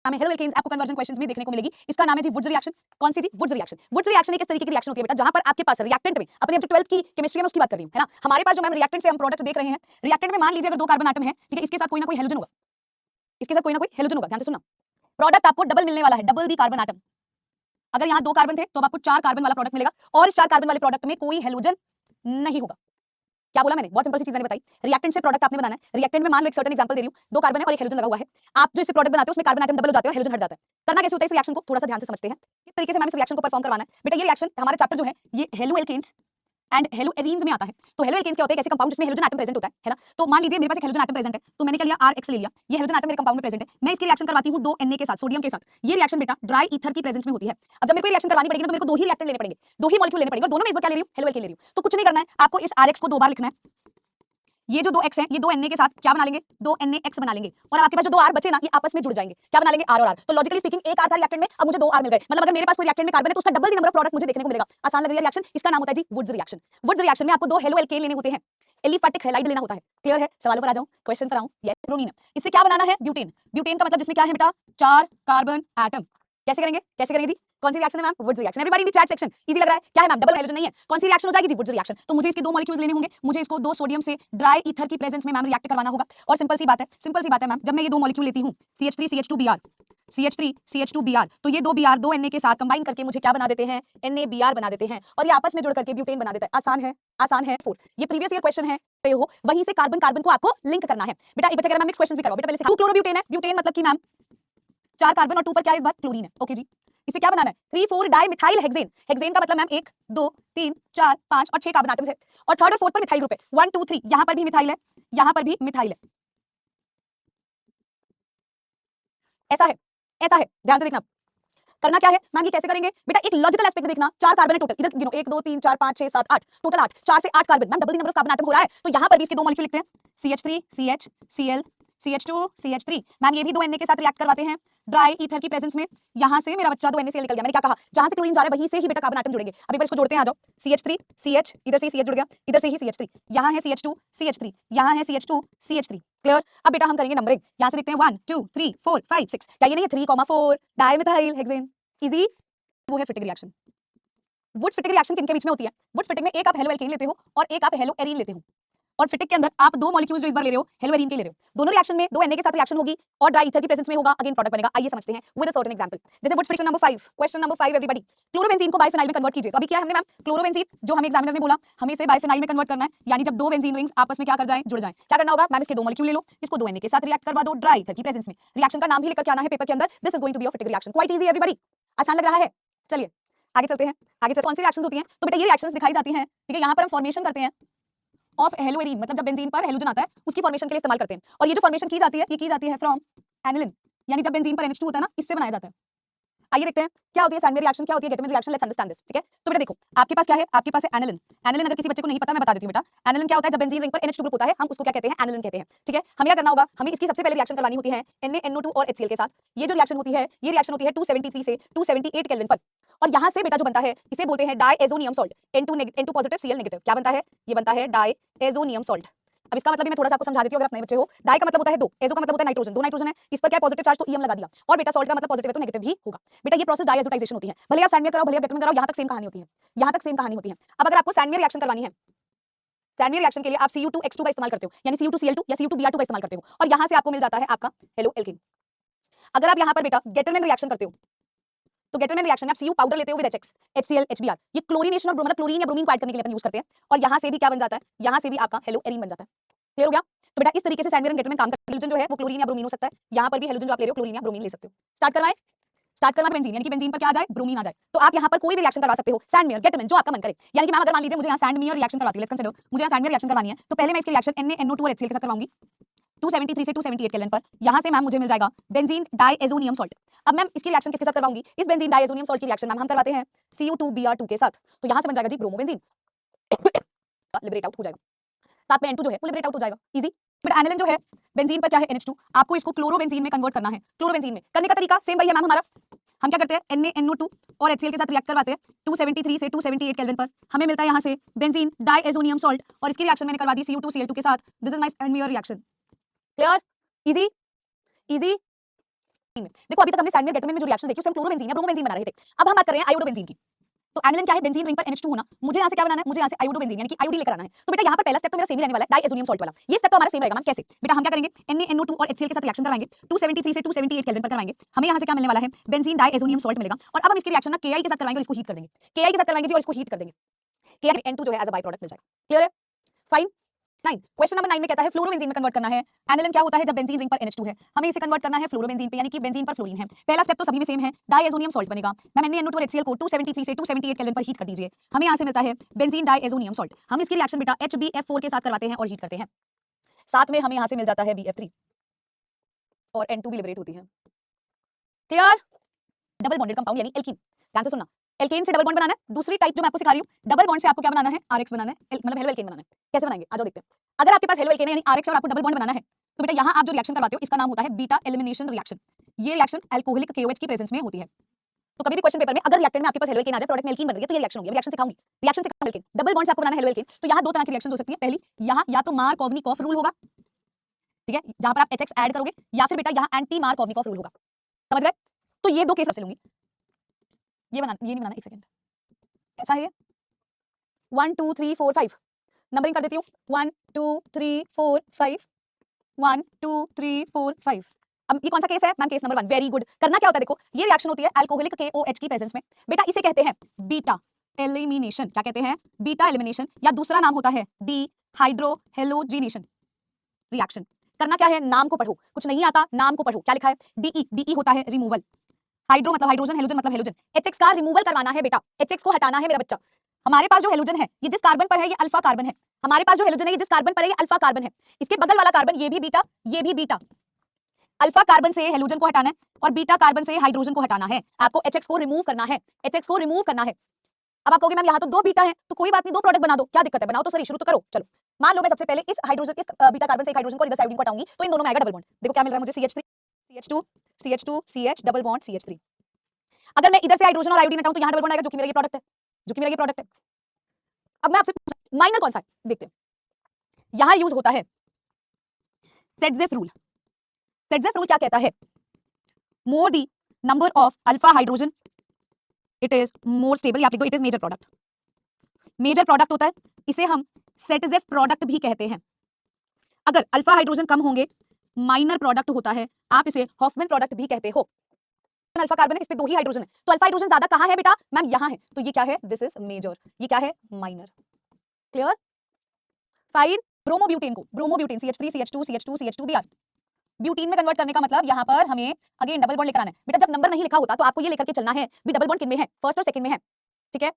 हमें halo alkanes आपको conversion questions में देखने को मिलेगी। इसका नाम है जी वुड्स रिएक्शन। कौन सी जी? Woods reaction. वुड्स रिएक्शन एक इस तरीके की रिएक्शन होती है बेटा जहां पर आपके पास रिएक्टेंट में अपने जो 12th की केमिस्ट्री में उसकी बात कर रही हूं, है ना। हमारे पास जो मैम रिएक्टेंट से हम प्रोडक्ट देख रहे हैं, रिएक्टेंट में मान लीजिए अगर दो कार्बन एटम है, ठीक है, इसके साथ कोई ना कोई हेलोजन होगा, इसके साथ कोई ना कोई हेलोजन होगा। ध्यान से सुनना, प्रोडक्ट आपको डबल मिलने वाला है, डबल दी कार्बन एटम। अगर यहाँ दो कार्बन थे तो आपको 4 कार्बन वाला प्रोडक्ट मिलेगा और इस 4 कार्बन वाले प्रोडक्ट में कोई हेलोजन नहीं होगा। क्या बोला मैंने? बहुत सिंपल सी चीज मैंने बताई। रिएक्टेंट से प्रोडक्ट आपने बनाना है। रिएक्टेंट में मान लो एक सर्टेन एग्जांपल दे रही हूं, दो कार्बन है और एक हेलोजन लगा हुआ है। आप जो इस प्रोडक्ट बनाते हो उसमें कार्बन एटम डबल हो जाते हैं और हेलोजन हट जाता है। करना कैसे होता है इस रिएक्शन को? थोड़ा सा ध्यान से समझते हैं। किस तरीके से मैम इस रिएक्शन को परफॉर्म करवाना है। बेटा ये रिएक्शन हमारा चैप्टर जो है ये haloalkanes and haloarenes में आता है। तो हेलो एल्केन्स क्या होते हैं? ऐसे कंपाउंड जिसमें हेलोजन एटम प्रेजेंट होता है ना। तो मान लीजिए मेरे पास एक हेलोजन एटम प्रेजेंट है, तो मैंने क्या लिया? RX ले लिया। ये हेलोजन एटम मेरे कंपाउंड में प्रेजेंट है। मैं इसकी रिएक्शन करवाती हूं 2 Na के साथ, सोडियम के साथ। ये रिएक्शन बेटा ड्राई ईथर की प्रेजेंस में होती है। अब जब मेरे को रिएक्शन करवानी पड़ेगी ना तो मेरे को दो ही रिएक्टेंट लेने पड़ेंगे, दो ही मॉलिक्यूल लेने पड़ेंगे और दोनों में इस बार क्या ले रही हूं? हेलो एल्केन ले रही हूं। तो कुछ नहीं करना है आपको, इस RX को दो बार लिखना है। ये जो 2x है ये 2 Na के साथ क्या बना लेंगे? 2 NaX बना लेंगे और आपके पास जो 2 R बचे ना ये आपस में जुड़ जाएंगे। क्या बना लेंगे? R और R। तो लॉजिकली स्पीकिंग एक R था रिएक्टेंट में, अब मुझे 2 R मिल गए। मतलब अगर मेरे पास कोई रिएक्टेंट में कार्बन है तो उसका double the number of product मुझे देखने को मिलेगा। आसान लग रही है रिएक्शन। इसका नाम होता है जी वुड्स रिएक्शन। वुड्स रिएक्शन में आपको दो हेलो एल्केन लेने होते हैं, एलिफैटिक हैलाइड लेना होता है। क्लियर है? सवालों पर आ जाऊं, क्वेश्चन पर आऊं। Yes, bromine. इससे क्या बनाना है? ब्यूटेन। ब्यूटेन का मतलब जिसमें क्या है बेटा? 4 कार्बन एटम। कैसे करेंगे? कैसे करेंगे जी? कौन सी रिएक्शन है ma'am? Wurtz reaction. Everybody in the chat section, easy लग रहा है? क्या है मैम? डबल हेलोजन नहीं है। कौन सी रिएक्शन हो जाएगी जी? Woods reaction. तो मुझे इसके दो मॉलिक्यूल्स लेने होंगे, मुझे इसको दो सोडियम से ड्राई ईथर की प्रेजेंस में मैम रिएक्ट करवाना होगा। और सिंपल सी बात है, सिंपल सी बात है मैम, जब मैं ये दो मॉलिक्यूल लेती हूं CH3 CH2Br, CH3 CH2Br, तो ये दो Br दो Na के साथ कंबाइन करके मुझे क्या बना देते हैं? NaBr बना देते हैं और ये आपस में जुड़ करके ब्यूटेन बना देता है। आसान है, आसान है। 4 ये प्रीवियस ईयर क्वेश्चन है, हो वहीं से कार्बन कार्बन को आपको लिंक करना है बेटा। एक बच्चा कह रहा है मैम मिक्स क्वेश्चंस भी करो बेटा। पहले से 2 क्लोरोब्यूटेन है, ब्यूटेन मतलब कि मैम 4 कार्बन और 2 पर क्या है इस बार? क्लोरीन है। ओके जी, इसे क्या बनाना है? 3 4 डाई मिथाइल हेक्सेन। हेक्सेन का मतलब मैम 1 2 3 4 5 और 6 कार्बन एटम्स है और थर्ड और फोर्थ पर मिथाइल ग्रुप है। 1 2 3 यहां पर भी मिथाइल है, यहां पर भी मिथाइल है। ऐसा है, ऐसा है। ध्यान से देखना। करना क्या है मैम? ये कैसे करेंगे बेटा? एक लॉजिकल एस्पेक्ट देखना। 4 कार्बन है टोटल, इधर गिनो 1 2 3 4 5 6 7 8, टोटल 8। 4 से 8 carbon ma'am, double the number of carbon atom हो रहा है। तो यहां पर भी इसके दो मॉलिक्यूल लिखते हैं, CH3 CH Cl CH2 CH3। Ma'am ये भी दो Na के साथ रिएक्ट करवाते हैं ड्राई ईथर की प्रेजेंस में। यहां से मेरा बच्चा दो NaCl निकल गया। मैंने क्या कहा? जहां से क्लोरीन जा रहा है वहीं से ही बेटा कार्बन एटम जुड़ेंगे। अब एक बार इसको जोड़ते हैं, आ जाओ। CH3 CH, इधर से CH जुड़ गया, इधर से ही CH3, यहां है CH2 CH3, यहां है CH2 CH3। क्लियर? अब बेटा हम करेंगे नंबरिंग। यहां से लिखते हैं 1 2 3 4 5 6। क्या ये नहीं है 3,4 डाइमिथाइल हेक्सेन? इजी। वो है Fittig reaction. Wurtz Fittig reaction किनके बीच में होती है? वुड्स फिटिक में एक आप हेलो एल्केन लेते हो और एक आप हेलो एरीन लेते हो और फिटिक के अंदर आप दो मॉलिक्यूल्स जो इस बार ले रहे हो हेलो एरीन के ले रहे हो। दोनों रिएक्शन में दो Na के साथ रिएक्शन होगी और ड्राई ईथर की प्रेजेंस में होगा, अगेन प्रोडक्ट बनेगा। आइए समझते हैं विद अ सर्टेन एग्जांपल। जैसे Wurtz friction number 5, question number 5 everybody. Chlorobenzene को बाइफेनाइल में कन्वर्ट कीजिए। तो अभी क्या है हमने मैम? क्लोरोबेंजीन जो हमें एग्जामिनर ने बोला हमें इसे बाइफेनाइल में कन्वर्ट करना है, यानी जब दो बेंजीन रिंग्स आपस में क्या कर जाएं? जुड़ जाएं। क्या करना होगा मैम? इसके दो मॉलिक्यूल ले लो, इसको दो Na के साथ रिएक्ट करवा दो ड्राई ईथर की प्रेजेंस में। रिएक्शन का नाम ही लिखकर क्या आना है पेपर के अंदर? This is going to be a Fittig reaction. Quite easy everybody, आसान लग रहा है? चलिए आगे चलते हैं। आगे चल कौन सी रिएक्शंस होती हैं? तो बेटा ये रिएक्शंस दिखाई जाती हैं, ठीक है। यहाँ पर हम फॉर्मेशन करते हैं ऑफ हेलो एरीन, मतलब जब बेंजीन पर हेलोजन आता है उसकी फॉर्मेशन के लिए इस्तेमाल करते हैं। और ये जो फॉर्मेशन की जाती है ये की जाती है फ्रॉम एनिलिन, यानी जब बेंजीन पर NH2 होता है ना, इससे बनाया जाता है। आइए देखते हैं क्या होती है सैंडविच रिएक्शन, क्या होती है गेटमेन रिएक्शन। लेट्स अंडरस्टैंड दिस, ठीक है। तो बेटा देखो आपके पास क्या है? आपके पास है एनिलिन। एनिलिन अगर किसी बच्चे को नहीं पता मैं बता देती हूँ बेटा। एनिलिन क्या होता है? जब बेंजीन रिंग पर NH2 ग्रुप होता है हम उसको क्या कहते हैं? एनिलिन कहते हैं, ठीक है। हमें क्या करना होगा? हमें इसकी सबसे पहले रिएक्शन करवानी होती है NaNO2 और HCl के साथ। ये जो रिएक्शन होती है ये रिएक्शन होती है 273 से 278 केल्विन पर और यहाँ से बेटा जो बनता है इसे बोलते हैं diazonium salt. N2 positive Cl negative. क्या बनता है? ये बनता है डाईएजोनियम सॉल्ट। अब इसका मतलब भी मैं थोड़ा सा आपको समझा देती हूँ अगर आप नए बच्चे हो। डाई का मतलब होता है दो, एजो का मतलब होता है नाइट्रोजन। दो नाइट्रोजन है, इस पर क्या पॉजिटिव चार्ज तो EM लगा दिया और बेटा सॉल्ट का मतलब पॉजिटिव है तो नेगेटिव ही होगा। बेटा ये प्रोसेस डाईएजोटाइजेशन होती है। भले आप सैंडविच कराओ भले आप गेटमेन कराओ, यहाँ तक सेम कहानी होती है, यहाँ तक सेम कहानी होती है। अब अगर आपको सैंडविच रिएक्शन करवानी है, सैंडविच रिएक्शन के लिए आप Cu2X2 का इस्तेमाल करते हो, यानी Cu2Cl2 या Cu2Br2 का इस्तेमाल करते हो और यहाँ से आपको मिल जाता है आपका हेलो एल्केन। अगर आप यहाँ पर बेटा गेटरमैन रिएक्शन करते हो तो गेटरमैन रिएक्शन में आप Cu पाउडर लेते हो विद HX, HCl, HBr। ये क्लोरीनेशन और मतलब क्लोरीन या ब्रोमीन को ऐड करने के लिए अपन यूज करते हैं और यहाँ से भी क्या बन जाता है? यहाँ से भी आपका हेलो एरीन बन जाता है। क्लियर हो गया? तो बेटा इस तरीके से सैंडविच एंड गेटरमैन काम करता है। हेलोजन जो है वो क्लोरीन या ब्रोमीन हो सकता है, यहाँ पर भी हेलोजन जो आप ले रहे हो क्लोरीन या ब्रोमीन ले सकते हो। स्टार्ट करवाएं, स्टार्ट करना बेंजीन, यानी कि बेंजीन पर क्या आ जाए? ब्रोमीन आ जाए। तो आप यहाँ पर कोई भी रिएक्शन करवा सकते हो, सैंडविच गेटरमैन जो आपका मन करे। यानी कि मैम अगर मान लीजिए मुझे यहाँ सैंडविच रिएक्शन करवाती है, लेट्स कंसीडर मुझे यहाँ सैंडविच रिएक्शन करवानी है तो पहले मैं इसकी रिएक्शन NaNO2 और HCl के साथ करवाऊंगी 273 से 278 केल्विन पर। यहाँ से मैम मुझे मिल जाएगा बेंजीन डाईएजोनियम सॉल्ट। अब मैम इसकी रिएक्शन किसके साथ करवाऊंगी? इस बेंजीन डाईएजोनियम सॉल्ट की रिएक्शन मैम हम करवाते हैं Cu2Br2 के साथ। तो यहाँ से बन जाएगा जी ब्रोमोबेंजीन, लिबरेट आउट हो जाएगा। साथ में N2 जो है वो लिबरेट आउट हो जाएगा, इजी। बट एनिलिन जो है बेंजीन पर क्या है? NH2, आपको इसको क्लोरोबेंजीन में कन्वर्ट करना है। क्लोरोबेंजीन में करने का तरीका सेम वही है मैम हमारा। हम क्या करते हैं? NaNO2 और HCl के साथ रिएक्ट करवाते हैं 273 से 278 केल्विन पर। हमें मिलता है यहाँ से बेंजीन डाईएजोनियम सॉल्ट और इसकी रिएक्शन मैंने करवा दी Cu2Cl2 के साथ। This is my sandwich reaction. Clear? Easy, easy. देखो अभी तक हमने स्टैंडर्ड गेटरमैन में जो रिएक्शन देखी उससे हम फ्लोरोबेंजीन या ब्रोमोबेंजीन बना रहे थे। अब हम बात कर रहे हैं आयोडोबेंजीन की। तो एनिलीन क्या है? बेंजीन रिंग पर NH2 होना। मुझे यहाँ से क्या बनाना है? मुझे यहाँ से आयोडोबेंजीन यानी कि आयोडीन लेकर आना है। तो बेटा यहाँ पर पहला स्टेप तो मेरा सेम ही रहने वाला है, डाइएजोनियम सॉल्ट वाला। ये स्टेप तो हमारा सेम रहेगा मैम। कैसे बेटा? हम क्या करेंगे? NaNO2 और HCl के साथ रिएक्शन करवाएंगे, 273 से 278 केल्विन पर करवाएंगे। हमें यहाँ से क्या मिलने वाला है? बेंजीन डाइएजोनियम सॉल्ट मिलेगा। और अब हम इसकी रिएक्शन ना Ki के साथ करवाएंगे और इसको हीट कर देंगे। Ki के साथ करवाएंगे जी और इसको हीट कर देंगे। Ki N2 जो है एज अ बाय प्रोडक्ट मिल जाएगा। क्लियर है? फाइन। 9 क्वेश्चन नंबर 9 में कहता है फ्लोरोबेंजीन में कन्वर्ट करना है। एनिलीन क्या होता है? जब बेंजीन रिंग पर NH2 है, हमें इसे कन्वर्ट करना है फ्लोरोबेंजीन पे, यानी कि बेंजीन पर फ्लोरीन है। पहला स्टेप तो सभी में सेम है, डाइएजोनियम सॉल्ट बनेगा। मैम NaNO2 और HCl को 273 से 278 केल्विन पर हीट कर दीजिए। हमें यहाँ से मिलता है बेंजीन डाइएजोनियम सॉल्ट। हम इसकी रिएक्शन बेटा HbF4 के साथ करवाते हैं और हीट करते हैं। साथ में हमें यहाँ से मिल जाता है BF3 और N2 भी लिबरेट होती है। क्लियर? डबल बॉन्डेड कंपाउंड यानी एल्कीन। ध्यान से सुनना, एल्केन से डबल बॉन्ड बनाना है। दूसरी टाइप जो मैं आपको सिखा रही हूँ, डबल बॉन्ड से आपको क्या बनाना है? RX बनाना है, मतलब हेलो एल्केन बनाना है। कैसे बनाएंगे? आ जाओ देखते हैं। अगर आपके पास हेलो एल्केन है यानी RX और आपको डबल बॉन्ड बनाना है, तो बेटा यहाँ आप जो रिएक्शन करवाते हो इसका नाम होता है बीटा एलिमिनेशन रिएक्शन। ये रिएक्शन अल्कोहलिक KOH की प्रेजेंस में होती है। तो कभी भी क्वेश्चन पेपर में अगर रिएक्टेंट में आपके पास हेलो एल्केन आ जाए, प्रोडक्ट में एल्कीन बन रही है, तो ये रिएक्शन होगी। रिएक्शन सिखाऊंगी, रिएक्शन सिखाऊंगी एल्केन। डबल बॉन्ड से आपको बनाना है हेलो एल्केन। तो यहाँ दो तरह की रिएक्शन हो सकती है। पहली, यहाँ या तो मार्कोवनिकॉफ रूल होगा, ठीक है, जहां पर आप HX ऐड करोगे, या फिर बेटा यहाँ एंटी मार्कोवनिकॉफ रूल होगा। समझ गए? तो ये दो केस से लूंगी। ये नहीं बनाना, एक सेकंड। कैसा है ये? 1 2 3 4 5 नंबरिंग कर देती हूँ। 1 2 3 4 5 1 2 3 4 5। अब ये कौन सा केस है ma'am? Case number 1। Very good. करना क्या होता है? देखो ये रिएक्शन होती है अल्कोहलिक KOH की प्रेजेंस में। बेटा इसे कहते हैं बीटा एलिमिनेशन। क्या कहते हैं? बीटा एलिमिनेशन, या दूसरा नाम होता है डिहाइड्रोहेलोजिनेशन रिएक्शन। करना क्या है? नाम को पढ़ो, कुछ नहीं आता नाम को पढ़ो। क्या लिखा है? DE होता है रिमूवल, हाइड्रो मतलब हाइड्रोजन, हेलोजन मतलब हेलोजन। HX का रिमूवल करवाना है बेटा, HX को हटाना है मेरा बच्चा। हमारे पास जो हेलोजन है ये जिस कार्बन पर है ये अल्फा कार्बन है। हमारे पास जो हेलोजन है ये जिस कार्बन पर है ये अल्फा कार्बन है। इसके बगल वाला कार्बन ये भी बीटा, ये भी बीटा। अल्फा कार्बन से हेलोजन को हटाना है और बीटा कार्बन से हाइड्रोजन को हटाना है। आपको HX को रिमूव करना है, HX को रिमूव करना है। अब आप कहोगे मैम यहाँ तो दो बीटा है, तो कोई बात नहीं, दो प्रोडक्ट बना दो, क्या दिक्कत है? बनाओ तो सही, शुरू तो करो। चलो मान लो मैं सबसे पहले इस हाइड्रोजन, इस बीटा कार्बन से एक हाइड्रोजन को इधर साइड को हटाऊंगी, तो इन दोनों में आएगा डबल बॉन्ड। देखो क्या मिल रहा है मुझे? CH3 CH2 CH2 CH double bond CH3। अगर मैं इधर से हाइड्रोजन और आयोडीन हटाऊं तो यहाँ डबल बॉन्ड आएगा, जो कि मेरा ये प्रोडक्ट है, जो कि मेरा ये प्रोडक्ट है। अब मैं आपसे माइनर कौन सा है देखते हैं। यहां यूज होता है सेट्जेफ रूल। सेट्जेफ रूल क्या कहता है? More the number of alpha hydrogen it is more stable, या लिख दो it is major product. Major product होता है, इसे हम सेट्जेफ प्रोडक्ट भी कहते हैं। अगर अल्फा हाइड्रोजन कम होंगे माइनर प्रोडक्ट होता है, आप इसे हॉफमैन प्रोडक्ट भी कहते हो। अल्फा कार्बन है, इस पे दो ही हाइड्रोजन है, तो अल्फा हाइड्रोजन ज्यादा कहां है बेटा? मैम यहां है, तो ये क्या है? दिस इज मेजर, ये क्या है? माइनर। क्लियर? फाइन। ब्रोमोब्यूटेन को, bromobutane CH3 CH2 CH2 CH2 Br, butene में कन्वर्ट करने का मतलब यहाँ पर हमें अगेन डबल बॉन्ड लेकर आना है। बेटा जब नंबर नहीं लिखा होता तो आपको ये लेकर के चलना है भी डबल बॉन्ड किन में है, फर्स्ट और सेकंड में है, ठीक है?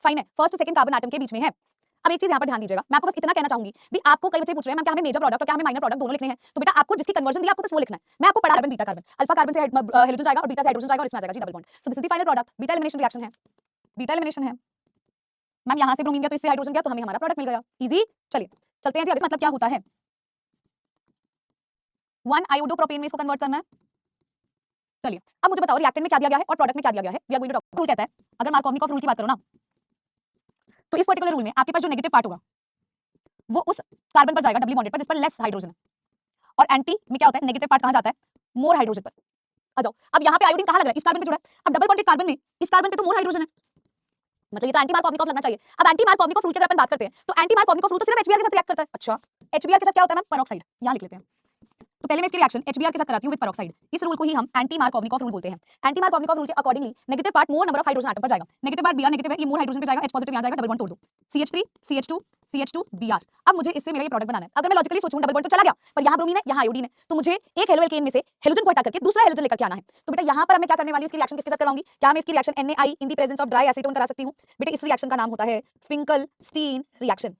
फाइन है, फर्स्ट और सेकंड कार्बन एटम के बीच में है। अब एक चीज यहाँ पर ध्यान दीजिएगा, मैं आपको बस इतना कहना चाहूंगी भी, आपको कई बच्चे पूछ रहे हैं मैम क्या हमें मेजर प्रोडक्ट और क्या हमें माइनर प्रोडक्ट दोनों लिखने हैं? तो बेटा आपको जिसकी कन्वर्जन दी आपको बस वो लिखना है। मैं आपको पढ़ा carbon beta carbon, alpha carbon से हाइड्रोजन जाएगा और बीटा से हाइड्रोजन जाएगा और इसमें आ जाएगा जी double bond. So this is the final product, beta elimination reaction है, बीटा एलिमिनेशन है। मैम यहाँ से ब्रोमीन गया तो इससे हाइड्रोजन गया तो हमें हमारा प्रोडक्ट मिल गया। इजी। चलिए चलते हैं जी, अब मतलब क्या होता है? 1 आयोडोप्रोपेन में इसको कन्वर्ट करना है। चलिए अब मुझे बताओ रिएक्टेंट में क्या दिया गया है और प्रोडक्ट में क्या दिया गया है? We are going to talk. Rule कहता है, अगर मार्कोवनिकॉफ रूल की बात करो ना, तो इस पर्टिकुलर रूल में आपके पास जो नेगेटिव पार्ट होगा वो उस कार्बन पर जाएगा डबली बॉन्डेड पर जिस पर लेस हाइड्रोजन है, और एंटी में क्या होता है? नेगेटिव पार्ट कहां जाता है? मोर हाइड्रोजन पर। आ जाओ, अब यहाँ पे आयोडीन कहां लग रहा है? इस कार्बन पे जुड़ा है। अब डबल बॉन्डेड कार्बन में इस कार्बन पे तो मोर हाइड्रोजन है, मतलब ये तो एंटी मार्कोवनिकॉफ लगना चाहिए। अब एंटी मार्कोवनिकॉफ रूल की अगर अपन बात करते हैं तो एंटी मार्कोवनिकॉफ रूल तो सिर्फ HBr के साथ रिएक्ट करता है। अच्छा HBr के साथ क्या होता है मैम? पेरोक्साइड। यहाँ लिख लेते हैं। तो पहले मैं इसकी रिएक्शन HBr के साथ कराती हूं विद पेरोक्साइड। इस रूल को ही हम एंटी मार्कोवनिकॉफ रूल बोलते हैं। एंटी मार्कोवनिकॉफ रूल के accordingly negative part more number of hydrogen atom पर जाएगा। नेगेटिव पार्ट Br नेगेटिव है, ये मोर हाइड्रोजन पे जाएगा, H पॉजिटिव यहां जाएगा, डबल बॉन्ड तोड़ दो, CH3 CH2 CH2 Br। अब मुझे इससे मेरा ये प्रोडक्ट बनाना है। अगर मैं लॉजिकली सोचूं डबल बॉन्ड तो चला गया, पर यहां ब्रोमीन है यहां आयोडीन है, तो मुझे एक हेलो एल्केन में से हेलोजन को हटा करके दूसरा हेलोजन लेकर के आना है। तो बेटा यहां पर मैं क्या करने वाली हूं? इसकी रिएक्शन किसके साथ करवाऊंगी? क्या मैं इसकी reaction NaI in the presence of dry acetone करा सकती हूं? बेटा इस रिएक्शन का नाम होता है Finkelstein reaction.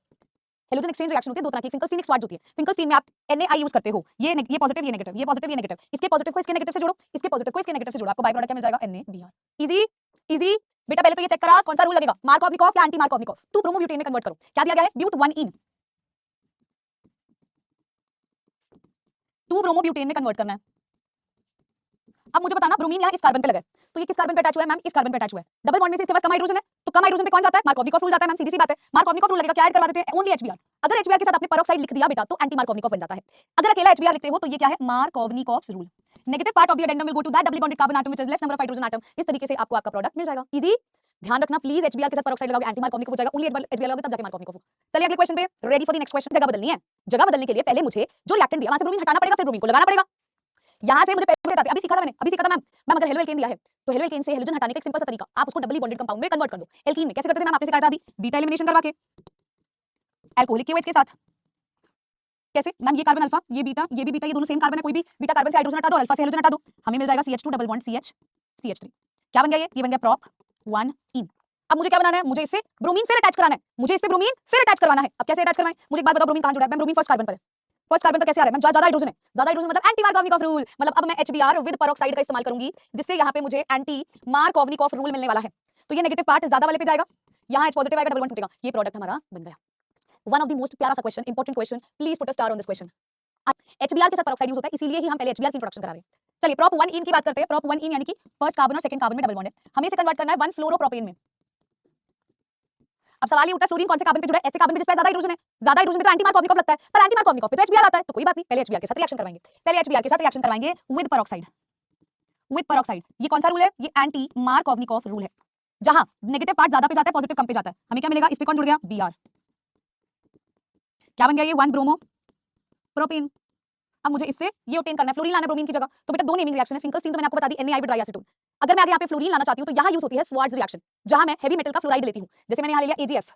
Halogen exchange reaction होती है दो तरह की, फिंकलस्टीन एक स्वाट होती है। फिंकलस्टीन में आप NaI यूज करते हो, ये पॉजिटिव ये नेगेटिव, ये पॉजिटिव ये नेगेटिव, इसके पॉजिटिव को इसके नेगेटिव से जोड़ो, इसके पॉजिटिव को इसके नेगेटिव से जोड़ो, आपको बाय प्रोडक्ट क्या मिल जाएगा? NaBr। Easy easy. बेटा पहले तो ये चेक करा कौन सा रूल लगेगा, मार्कोवनिकॉफ या एंटी मार्कोवनिकॉफ। 2 ब्रोमोब्यूटेन में कन्वर्ट करो, क्या दिया गया है? ब्यूट 1 इन 2 ब्रोमोब्यूटेन में कन्वर्ट करना है। अब मुझे बताना ब्रोमीन यहाँ इस कार्बन पे लगा है, तो ये किस कार्बन पे अटैच हुआ है? मैम इस कार्बन पे अटैच हुआ है। डबल बॉन्ड में से इसके पास कम हाइड्रोजन है, तो कम हाइड्रोजन पे कौन जाता है? मार्कोवनिकॉफ रूल जाता है। मैम सीधी सी बात है, मार्कोवनिकॉफ रूल लगेगा, क्या ऐड करवा देते हैं? Only HBr। अगर HBr के साथ आपने पेरोक्साइड लिख दिया बेटा तो एंटी मार्कोवनिकॉफ बन जाता है। अगर अकेला HBr लिखते हो तो ये क्या है? Markovnikov rule. Negative part of the addendum will go to that doubly bonded carbon atom which is less number of hydrogen atom. इस तरीके से आपको आपका प्रोडक्ट मिल जाएगा। इजी, ध्यान रखना प्लीज, HBr के साथ पेरोक्साइड लगाओगे एंटी मार्कोनिक हो जाएगा, ओनली HBr लगाओगे तब जाके मार्कोनिक हो। चलिए अगले क्वेश्चन पे, ready for the next question. जगह बदलनी है, जगह बदलने के लिए पहले मुझे जो रिएक्टेंट दिया वहां से ब्रोमीन हटाना पड़ेगा, फिर ब्रोमीन को लगाना पड़ेगा। यहां से मुझे पहले हटाते, अभी सीखा था मैम अगर हेलो एल्केन दिया है तो हेलो एल्केन से हेलोजन हटाने का एक सिंपल सा तरीका, आप उसको डबली बॉन्डेड कंपाउंड में कन्वर्ट कर दो। एल्कीन में कैसे करते थे मैम, आपने सिखाया था अभी, बीटा एलिमिनेशन करवा के अल्कोहलिक KOH के साथ। कैसे मैम, ये कार्बन अल्फा, ये बीटा, ये भी बीटा, ये दोनों सेम कार्बन है, कोई भी बीटा कार्बन से हाइड्रोजन हटा दो और अल्फा से हेलोजन हटा दो, हमें मिल जाएगा CH2 डबल बॉन्ड CH3। क्या बन गया ये बन गया prop 1 इन। अब मुझे क्या बनाना है, मुझे इससे ब्रोमीन फिर अटैच कराना है, मुझे इस पे ब्रोमीन फिर अटैच करवाना है। अब कैसे अटैच करवाएं, मुझे एक बात बताओ, ब्रोमीन कहां जुड़ा है मैम, ब्रोमीन फर्स्ट कार्बन पर है। फर्स्ट कार्बन पर कैसे आ रहा है मैम, ज्यादा हाइड्रोजन है, ज्यादा हाइड्रोजन मतलब एंटी मार्कोवनिकॉफ रूल, मतलब अब मैं HBr विद पेरोक्साइड का इस्तेमाल करूंगी जिससे यहाँ पे मुझे एंटी मार्कोवनिकॉफ रूल मिलने वाला है। तो ये नेगेटिव पार्ट ज्यादा वाले पे जाएगा, यहाँ H पॉजिटिव आएगा, डबल बॉन्ड टूटेगा, ये प्रोडक्ट हमारा बन गया। वन ऑफ द मोस्ट प्यारा सा question, important question, please put a star on this question. HBr के साथ पेरोक्साइड यूज होता है, इसीलिए ही हम पहले HBr की इंट्रोडक्शन करा रहे हैं। चलिए prop 1 इन की बात करते हैं। prop 1 इन यानी कि फर्स्ट कार्बन और सेकंड कार्बन में डबल बॉन्ड है, हमें इसे कन्वर्ट करना है 1 फ्लोरोप्रोपेन में। अब सवाल ये उठता है फ्लोरीन कौन से कार्बन पे जुड़ा है, ऐसे कार्बन पे जिस पे ज्यादा हाइड्रोजन है, ज्यादा हाइड्रोजन पे तो एंटी मार्कोवनिकॉफ लगता है, पर एंटी मार्कोवनिकॉफ पे तो HBr आता है, तो कोई बात नहीं, पहले HBr के साथ रिएक्शन करवाएंगे, पहले HBr के साथ रिएक्शन करवाएंगे विद पेरोक्साइड। विद पेरोक्साइड ये कौन सा रूल है, ये एंटी मार्कोवनिकॉफ रूल है, जहां नेगेटिव पार्ट ज्यादा पे जाता है, पॉजिटिव कम पे जाता है। हमें क्या मिलेगा, इस पे कौन जुड़ गया, Br। क्या बन गया ये 1 ब्रोमो प्रोपेन। अब मुझे इससे ये ऑब्टेन करना है, फ्लोरीन लाना है ब्रोमीन की जगह, तो बेटा दो नेमिंग रिएक्शन है, फिंकलस्टीन तो मैंने आपको बता दी, NaI विद ड्राईएसीटोन। अगर मैं आगे यहाँ पे फ्लोरीन लाना चाहती हूँ तो यहाँ यूज होती है स्वार्ट्ज रिएक्शन, जहां मैं हेवी मेटल का फ्लोराइड लेती हूँ, जैसे मैंने यहाँ ले लिया AgF,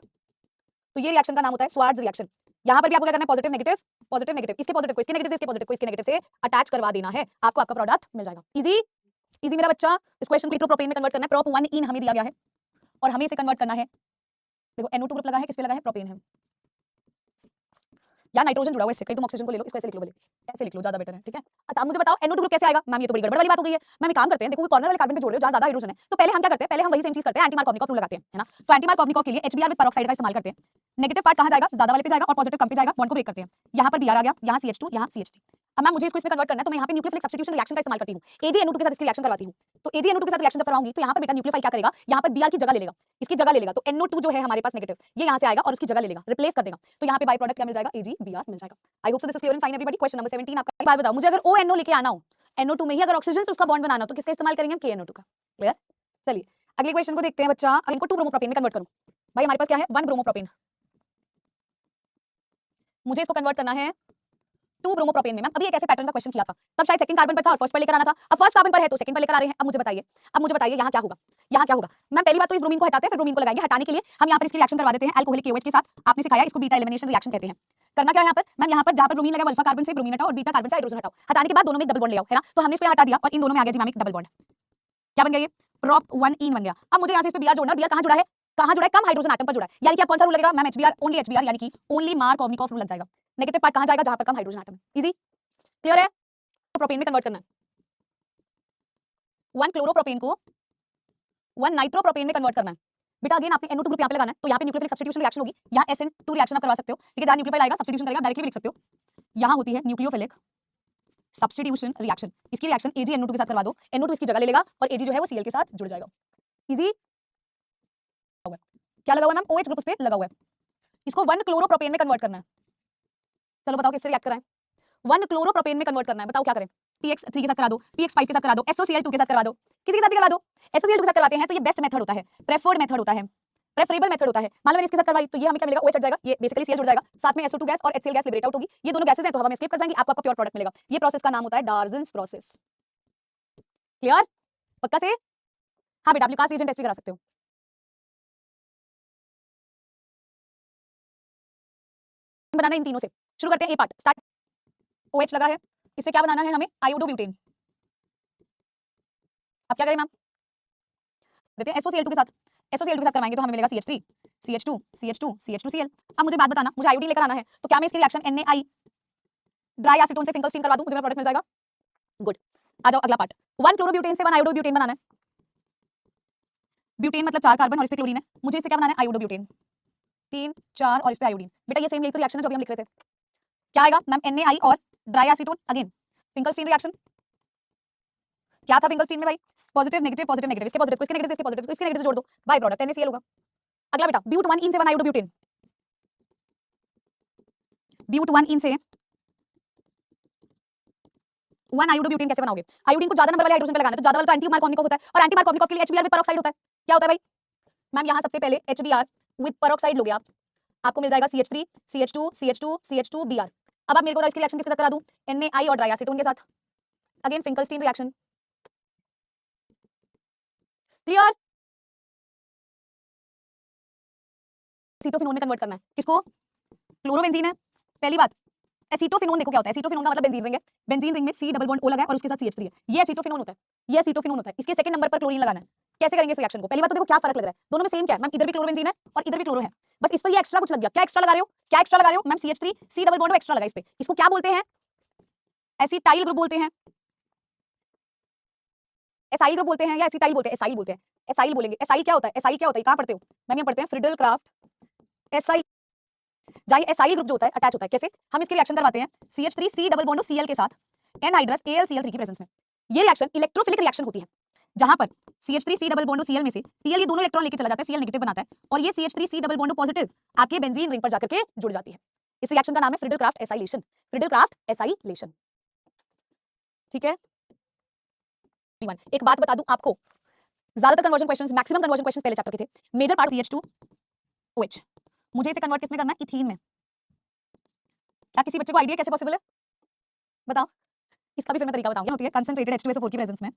तो ये रिएक्शन का नाम होता है स्वार्ट्ज रिएक्शन। यहाँ पर भी आपको क्या करना है, पॉजिटिव नेगेटिव, पॉजिटिव नेगेटिव, इसके पॉजिटिव को इसके नेगेटिव से, इसके पॉजिटिव को इसके नेगेटिव से अटैच करवा देना है, आपको आपका प्रोडक्ट मिल जाएगा। इजी इजी मेरा बच्चा, इस क्वेश्चन को इलेक्ट्रोप्रोपेन में कन्वर्ट करना है, prop 1 इन हमें दिया गया है और हमें इसे कन्वर्ट करना है, देखो NO2 ग्रुप लगा है, किस पे लगा है, प्रोपेन है, या नाइट्रोजन जुड़ा हुआ है इससे, कहीं तुम ऑक्सीजन को ले लो, इसको ऐसे लिख लो, भले ऐसे लिख लो, ज्यादा बेटर है, ठीक है। अच्छा अब मुझे बताओ NO2 ग्रुप कैसे आएगा मैम, ये तो बड़ी गड़बड़ वाली बात हो गई है। मैम एक काम करते हैं, देखो कॉर्नर वाले कार्बन पे जोड़ लो जहां ज्यादा हाइड्रोजन है, तो पहले हम क्या करते हैं, पहले हम वही सेम चीज करते हैं, एंटी मार्कोवनिकॉफ रूल लगाते हैं, है ना। तो एंटी मार्कोवनिकॉफ के लिए HBr विद पेरोक्साइड का इस्तेमाल करते हैं। नेगेटिव पार्ट कहां जाएगा, ज्यादा वाले पे जाएगा और पॉजिटिव कम पे जाएगा, बॉन्ड को ब्रेक करते हैं। यहाँ पर Br आ गया, यहाँ CH2, यहाँ CH3। अब मैम मुझे इसको इसमें कन्वर्ट करना है, तो मैं यहाँ पे न्यूक्लियोफिलिक सब्स्टिट्यूशन रिएक्शन का इस्तेमाल करती हूँ, AgNO2 के साथ इसकी रिएक्शन करवाती हूँ। तो AgNO2 के साथ रिएक्शन जब करवाऊंगी तो यहाँ पर बेटा न्यूक्लियोफाइल क्या करेगा, यहाँ पर Br की जगह ले लेगा, इसकी जगह ले लेगा, तो NO2 जो है हमारे पास नेगेटिव, ये यहाँ से आएगा और उसकी जगह ले लेगा, रिप्लेस कर देगा, तो यहाँ पे बाय प्रोडक्ट क्या मिल जाएगा, AgBr मिल जाएगा। I hope so this is clear and fine everybody. Question number 17 आपका। एक बात बताओ, मुझे अगर ONO लेके आना हो, NO2 में ही अगर ऑक्सीजन से उसका बॉन्ड बनाना हो तो किसका इस्तेमाल करेंगे हम, KNO2 का। क्लियर। चलिए अगले क्वेश्चन को देखते हैं बच्चा, अगर इनको 2 ब्रोमोप्रोपेन में कन्वर्ट करूं, भाई हमारे पास क्या है 1 ब्रोमोप्रोपेन, मुझे इसको कन्वर्ट करना है 2 ब्रोमोप्रोपेन में। मैम अभी एक ऐसे पैटर्न का क्वेश्चन किया था, तब शायद सेकंड कार्बन पर था और फर्स्ट पर लेकर आना था, अब फर्स्ट कार्बन पर है तो सेकंड पर लेकर आ रहे हैं। अब मुझे बताइए यहाँ क्या होगा, यहाँ क्या होगा। मैम पहली बात तो इस ब्रोमीन को हटाते हैं, फिर ब्रोमीन को लगाएंगे, हटाने के लिए हम यहाँ पर इसकी रिएक्शन करवा देते हैं अल्कोहलिक KOH के साथ, आपने सिखाया इसको बीटा एलिमिनेशन रिएक्शन कहते हैं। करना क्या है यहाँ पर मैम, यहाँ पर जहाँ पर ब्रोमीन लगा अल्फा कार्बन से ब्रोमीन हटाओ और बीटा कार्बन से हाइड्रोजन हटाओ, हटाने के बाद दोनों में डबल बॉन्ड ले आओ, है ना। तो हमने इसको हटा दिया और इन दोनों में आ गया जी मैम एक डबल बॉन्ड, क्या बन गया ये prop 1 इन बन गया। अब मुझे यहाँ से इस पे Br जोड़ना, Br कहाँ जुड़ा है, कहाँ जुड़ा है, कम हाइड्रोजन एटम पर जुड़ा है, यानी कि आप कौन सा रूल लगेगा मैम, HBr यानी कि ओनली मार्कोवनिकॉफ रूल लग जाएगा। नेगेटिव पार्ट कहाँ जाएगा, जहाँ पर कम हाइड्रोजन एटम है। इजी क्लियर है। प्रोपेन में कन्वर्ट करना है, 1 क्लोरोप्रोपेन को 1 नाइट्रोप्रोपेन में कन्वर्ट करना है। बेटा अगेन आपने NO2 ग्रुप यहाँ पे लगाना है, तो यहाँ पे न्यूक्लियोफिलिक सब्स्टिट्यूशन रिएक्शन होगी, यहाँ SN2 रिएक्शन आप करवा सकते हो, ठीक है। जहाँ न्यूक्लियोफाइल आएगा सब्स्टिट्यूशन करेगा, डायरेक्टली भी लिख सकते हो, यहाँ होती है न्यूक्लियोफिलिक सब्स्टिट्यूशन रिएक्शन। इसकी रिएक्शन AgNO2 के साथ करवा दो, NO2 इसकी जगह ले लेगा और Ag जो है वो Cl के साथ जुड़ जाएगा। इजी क्या लगा हुआ है मैम, OH ग्रुप उस पे लगा हुआ है, इसको 1 क्लोरोप्रोपेन में कन्वर्ट करना है। चलो बताओ किससे रिएक्ट कराएं, 1 क्लोरोप्रोपेन में कन्वर्ट करना है, बताओ क्या करें, PX3 के साथ करा दो, PX5 के साथ करा दो, SOCl2 के साथ करा दो, किसी के साथ भी करा दो। SOCl2 के साथ करवाते हैं तो ये बेस्ट मेथड होता है, प्रेफर्ड मेथड होता है, प्रेफरेबल मेथड होता है। मान लो मैंने इसके साथ करवाई तो ये हमें क्या मिलेगा, OH हट जाएगा, ये बेसिकली Cl जुड़ जाएगा, साथ में SO2 गैस और HCl गैस लिबरेट आउट होगी, ये दोनों गैसेस हैं तो हवा में एस्केप कर जाएंगी, आपको आपका प्योर प्रोडक्ट मिलेगा। ये प्रोसेस का नाम होता है डार्जन्स प्रोसेस। क्लियर पक्का से। हाँ बेटा आप लुकास रीजन टेस्ट भी करा सकते हो। बनाना इन तीनों से, शुरू करते हैं ए पार्ट, स्टार्ट। OH लगा है, इससे क्या बनाना है हमें, आयोडोब्यूटेन। अब क्या करें मैम, देते हैं SOCl2 के साथ, SOCl2 के साथ करवाएंगे तो हमें मिलेगा CH3 CH2 CH2 CH2Cl। अब मुझे बात बताना, मुझे आयोडीन लेकर आना है तो क्या मैं इसकी रिएक्शन NaI ड्राई एसीटोन से फिंकलस्टीन करवा दूं, मुझे मेरा प्रोडक्ट मिल जाएगा। गुड, आ जाओ अगला पार्ट, 1 क्लोरोब्यूटेन से 1 आयोडोब्यूटेन बनाना है। ब्यूटेन मतलब 4 कार्बन और इस पे क्लोरीन है, मुझे इससे क्या बनाना है, आयोडोब्यूटेन, 3 4 और इस पे आयोडीन। बेटा ये सेम यही तो रिएक्शन है जो अभी हम लिख रहे थे, क्या आएगा मैम, NaI और dry acetone, again Finkelstein reaction. क्या था फिंकलस्टीन में भाई, पॉजिटिव नेगेटिव पॉजिटिव नेगेटिव, इसके पॉजिटिव इसके नेगेटिव इसके पॉजिटिव इसके नेगेटिव जोड़ दो, बाय प्रोडक्ट NaCl होगा। अगला बेटा ब्यूट 1 इन से 1 आयोडोब्यूटेन, ब्यूट 1 इन से 1 आयोडोब्यूटेन कैसे बनाओगे? आयोडीन को ज्यादा नंबर वाले हाइड्रोजन पे लगाना है, तो ज्यादा वाला तो एंटी मार्कोनिकॉफ होता है, और एंटी मार्कोनिकॉफ के लिए HBr विद पेरोक्साइड होता है। क्या होता है भाई? मैम यहाँ सबसे पहले HBr विद पेरोक्साइड लोगे आप, आपको मिल जाएगा CH3 CH2 CH2 CH2 Br। अब आप मेरे को इसकी रिएक्शन किसके साथ करा दूं? NaI और ट्राइएसीटोन के साथ, again Finkelstein reaction. Clear? Acetophenone में कन्वर्ट करना है किसको? क्लोरोबेंजीन है पहली बात। एसीटोफिनोन देखो क्या होता है, एसीटोफिनोन का मतलब बेंजीन रिंग है, बेंजीन रिंग में C डबल बॉन्ड O लगा है और उसके साथ CH3 है, ये एसीटोफिनोन होता है, ये एसीटोफिनोन होता है। इसके सेकंड नंबर पर क्लोरीन लगाना है। कैसे करेंगे इस रिएक्शन को? पहली बात तो देखो क्या फर्क लग रहा है, दोनों में सेम क्या है मैम, इधर भी क्लोरोबेंजीन है और इधर भी क्लोरो है, बस इस पर ये एक्स्ट्रा कुछ लग गया। क्या एक्स्ट्रा लगा रहे हो? क्या एक्स्ट्रा लगा रहे हो ma'am? CH3 C double bond extra लगा इस पे, इसको क्या बोलते हैं? एसिटाइल ग्रुप बोलते हैं, एसाइल ग्रुप बोलते हैं या एसिटाइल बोलते हैं? एसाइल बोलते हैं, एसाइल बोलेंगे। एसाइल क्या होता है? एसाइल क्या होता है? कहां पढ़ते हो मैम? यहाँ पढ़ते हैं फ्रिडल क्राफ्ट एसाइल। जहाँ एसाइल ग्रुप जो होता है अटैच होता है, कैसे? हम इसकी रिएक्शन करवाते हैं CH3 C double bond Cl के साथ एनहाइड्रस AlCl3 की प्रेजेंस में। ये रिएक्शन इलेक्ट्रोफिलिक रिएक्शन होती है, जहां पर CH3 C double bond Cl में से Cl ये दोनों इलेक्ट्रॉन लेके चला जाता है, Cl नेगेटिव बनाता है, और ये CH3 C double bond positive आपके बेंजीन रिंग पर जाकर के जुड़ जाती है। इस रिएक्शन का नाम है Friedel Crafts acylation, Friedel Crafts acylation. ठीक है? एक बात बता दूं आपको, ज्यादातर conversion questions, maximum conversion questions पहले चैप्टर के थे, मेजर पार्ट CH2OH, मुझे इसे कन्वर्ट किसमें करना है? इथीन में। क्या किसी बच्चे को आइडिया कैसे पॉसिबल है? बताओ। इसका भी फिर मैं तरीका बताऊंगी। होती है कंसंट्रेटेड H2SO4 की प्रेजेंस में,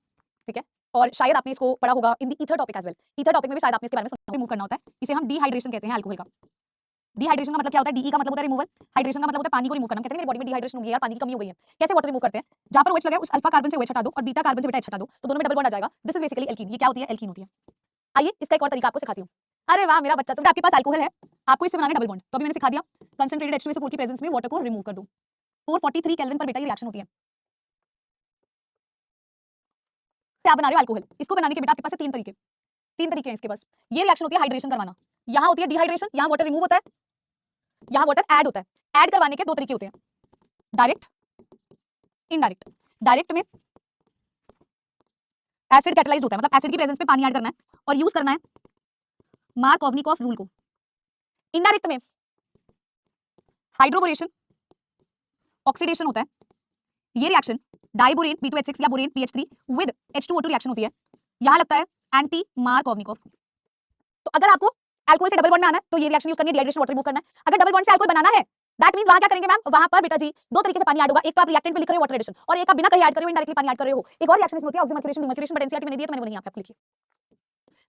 ठीक है? और शायद आपने इसको पढ़ा होगा in the ether topic as well. Ether topic में भी शायद आपने इसके बारे में सुना, रिमूव करना होता है, इसे हम डिहाइड्रेशन कहते हैं अल्कोहल का। डिहाइड्रेशन का मतलब क्या होता है? DE का मतलब होता है रिमूवल, हाइड्रेशन का मतलब होता है पानी को रिमूव करना। कहते हैं मेरी बॉडी में डिहाइड्रेशन हो गई है यार, पानी की कमी हो गई है। कैसे वाटर रिमूव करते हैं? जहां पर OH लगा है उस अल्फा कार्बन से OH हटा दो और बीटा कार्बन से बेटा H हटा दो, तो दोनों में डबल बॉन्ड आ जाएगा। This is basically alkene. ये क्या होती है? एल्कीन होती है। आइए इसका एक और तरीका आपको सिखाती हूँ। अरे वाह मेरा बच्चा, तो आपके पास अल्कोहल है, आपको इससे बनाना है डबल बॉन्ड, तो अभी मैंने सिखा दिया। कंसंट्रेटेड H2SO4 की प्रेजेंस में वाटर को रिमूव कर दो, 443 केल्विन पर बेटा ये रिएक्शन होती है। क्या बना रहे हो? अल्कोहल। इसको बनाने के बेटा आपके पास है तीन तरीके हैं इसके पास। ये रिएक्शन होती है हाइड्रेशन करवाना, यहाँ होती है डिहाइड्रेशन, यहाँ वाटर रिमूव होता है, यहाँ वाटर ऐड होता है। ऐड करवाने के दो तरीके होते हैं, डायरेक्ट, इनडायरेक्ट। डायरेक्ट में एसिड कैटलाइज्ड होता है, मतलब एसिड की प्रेजेंस में पानी ऐड करना है और यूज करना है मार्कोवनिकॉफ रूल को। इनडायरेक्ट में हाइड्रोबोरेशन, ऑक्सीडेशन होता है। ये रिएक्शन डाइबोरेन B2H6 या borane PH3 with H2O2 reaction होती है, यहां लगता है एंटी मार्कोवनिकॉफ। तो अगर आपको अल्कोहल से डबल बॉन्ड में आना है तो ये रिएक्शन यूज करनी है, डिहाइड्रेशन वाटर रिमूव करना है। अगर डबल बॉन्ड से अल्कोहल बनाना है, दैट मींस वहां क्या करेंगे मैम? वहां पर बेटा जी दो तरीके से पानी ऐड होगा, एक तो आप रिएक्टेंट में लिख रहे हो वाटर एडिशन, और एक आप बिना कहीं ऐड करे हुए इनडायरेक्टली पानी ऐड कर रहे हो। एक और रिएक्शन इसमें होती है ऑक्सीमैचुरेशन, डिमैचुरेशन, बट एनसीईआरटी मैंने दी है तो मैंने वो नहीं आपको लिखी।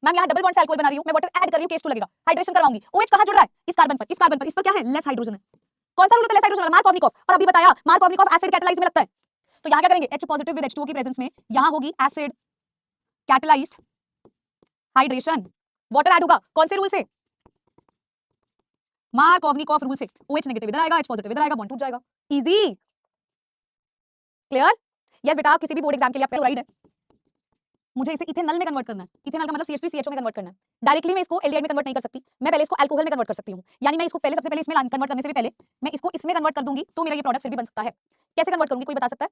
मैम यहाँ डबल बॉन्ड से अल्कोहल बना रही हूं, मैं वाटर ऐड कर रही हूं, केस 2 लगेगा, हाइड्रेशन करवाऊंगी। OH कहां जुड़ रहा है? इस कार्बन पर, इस कार्बन पर, इस पर क्या है? लेस हाइड्रोजन है। कौन सा रूल होता है लेस हाइड्रोजन वाला? मार्कोवनिकॉफ। और अभी बताया मार्कोवनिकॉफ एसिड कैटलाइज्ड में लगता है, तो यहाँ क्या करेंगे? H पॉजिटिव विद H2O की प्रेजेंस में यहाँ होगी acid catalysed hydration, water add होगा। कौन से रूल से? मार्कोवनिकॉफ रूल से। OH नेगेटिव इधर आएगा, H पॉजिटिव इधर आएगा, बॉन्ड टूट जाएगा। Easy, clear? यस बेटा, आप किसी भी बोर्ड एग्जाम के लिए आप राइट है, मुझे इसे इथेनॉल में कन्वर्ट करना है। इथेनॉल का मतलब CH3CHO में कन्वर्ट करना है। डायरेक्टली मैं इसको एल्डिहाइड में कन्वर्ट नहीं कर सकती, मैं पहले इसको अल्कोहल में कन्वर्ट कर सकती हूं। यानी मैं इसको पहले, सबसे पहले इसमें कन्वर्ट करने से भी पहले मैं इसको इसमें कन्वर्ट कर दूंगी, तो मेरा ये प्रोडक्ट फिर भी बन सकता है। कैसे कन्वर्ट करूंगी? कोई बता सकता है?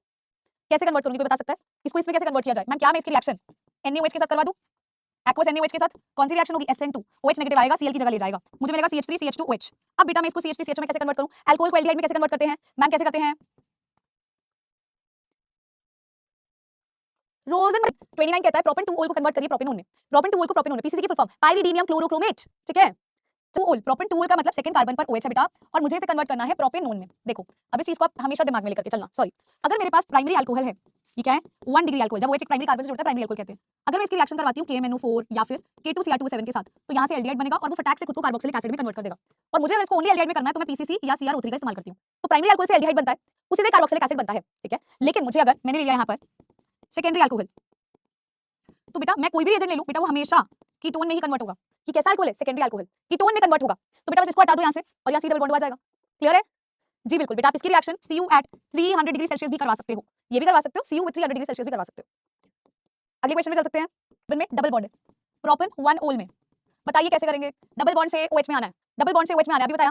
कैसे कन्वर्ट करूंगी? कोई बता सकता है? इसको इसमें कैसे कन्वर्ट किया जाए? मैम क्या मैं इसकी रिएक्शन NaOH के साथ करवा दूं? एक्वस NaOH के साथ कौन सी रिएक्शन होगी? SN2, OH नेगेटिव आएगा, Cl की जगह ले जाएगा, मुझे मिलेगा CH3CH2OH। अब बेटा मैं इसको CH3CHO में कैसे कन्वर्ट करूं? अल्कोहल को एल्डिहाइड में कैसे कन्वर्ट करते हैं मैम? कैसे करते हैं? रोजन 29 कहता है प्रोपेन टू ओल को कन्वर्ट करिए प्रोपेनोन में। प्रोपेन टू ओल को प्रोपेनोन में, पीसीसी की फुल फॉर्म पाइरिडीनियम क्लोरोक्रोमेट, ठीक है? टू ओल, प्रोपेन टू ओल का मतलब सेकंड कार्बन पर OH है बेटा, और मुझे इसे कन्वर्ट करना है प्रोपेनोन में। देखो अब इस चीज को आप हमेशा दिमाग में लेकर के चलना। सॉरी, अगर मेरे पास प्राइमरी अल्कोहल है, ये क्या है? 1 डिग्री अल्कोहल, जब OH एक प्राइमरी कार्बन से जुड़ता है प्राइमरी अल्कोहल कहते हैं। अगर मैं इसकी रिएक्शन करवाती हूं KMNO4 या फिर K2Cr2O7 के साथ, तो यहां से एल्डिहाइड बनेगा और वो फटाक से खुद को कार्बोक्सिलिक एसिड में कन्वर्ट कर देगा। और मुझे अगर इसको ओनली एल्डिहाइड में करना है तो मैं PCC या CrO3 का इस्तेमाल करती हूं। तो प्राइमरी अल्कोहल से एल्डिहाइड बनता है, उसी से कार्बोक्सिलिक एसिड बनता है, ठीक है? लेकिन मुझे अगर मैंने लिया यहां पर सेकेंडरी अल्कोहल, तो बेटा मैं कोई भी रिएजेंट ले लूं, बेटा वो हमेशा कीटोन में ही कन्वर्ट होगा। कि कैसा अल्कोहल है? सेकेंडरी अल्कोहल, कीटोन में कन्वर्ट होगा। तो बेटा बस इसको हटा दो यहां से और यहां C डबल बॉन्ड आ जाएगा। क्लियर है? जी बिल्कुल बेटा, आप इसकी reaction Cu at 300 degree Celsius भी करवा सकते हो, ये भी करवा सकते हो, Cu विद 300 डिग्री सेल्सियस भी करवा सकते हो। अगले क्वेश्चन में चल सकते हैं। में डबल बॉन्ड है प्रोपेन 1 ओल में, बताइए कैसे करेंगे? डबल बॉन्ड से OH में आना है, डबल बॉन्ड से OH में आना है, अभी बताया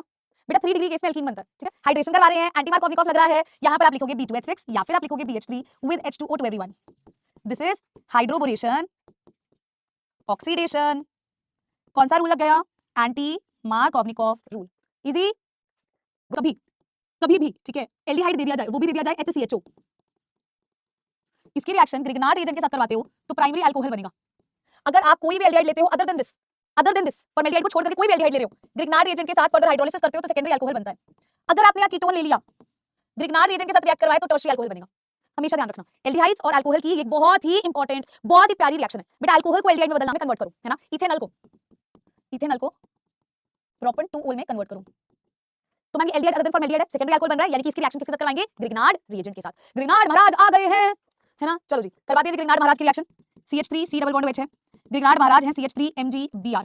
बेटा 3 डिग्री केस में एल्कीन बनता है, ठीक है? हाइड्रेशन करवा रहे हैं, एंटी मार्कोवनिकॉफ लग रहा है, यहां पर आप लिखोगे B2H6 या फिर आप लिखोगे BH3 with H2O2 everyone. This is hydroboration, oxidation. कौन सा रूल लग गया? Anti Markovnikov rule. इजी। कभी कभी भी, ठीक है, एल्डिहाइड दे दिया जाए, वो भी दे दिया जाए HCHO, इसकी रिएक्शन ग्रिग्नार्ड रिएजेंट के साथ करवाते हो तो प्राइमरी अल्कोहल बनेगा। अगर आप कोई भी एल्डिहाइड लेते हो अदर देन दिस फॉर्मेल्डिहाइड को छोड़ करके कोई भी एल्डिहाइड ले रहे हो, ग्रिग्नार्ड रिएजेंट के साथ फर्दर हाइड्रोलिसिस करते हो तो सेकेंडरी अल्कोहल बनता है। अगर आपने यहाँ कीटोन ले लिया, ग्रिग्नार्ड रिएजेंट के साथ रिएक्ट करवाए तो टर्शियरी अल्कोहल बनेगा। हमेशा ध्यान रखना, एल्डिहाइड्स और अल्कोहल की एक बहुत ही इंपॉर्टेंट, बहुत ही प्यारी रिएक्शन है बेटा। अल्कोहल को एल्डिहाइड में बदलना, में कन्वर्ट करो, है ना। इथेनॉल को प्रोपेन-2-ओल में कन्वर्ट करो तो मैंने एल्डिहाइड अदर देन फॉर्मेल्डिहाइड है, सेकेंडरी अल्कोहल बन रहा है, यानी कि इसकी रिएक्शन किसके साथ करवाएंगे? ग्रिग्नार्ड रिएजेंट के साथ। ग्रिग्नार्ड महाराज आ गए हैं, है ना। चलो जी करवाते हैं ग्रिग्नार्ड महाराज की reaction. CH3 C double bond OH है, ग्रिग्नार्ड महाराज है CH3 MgBr।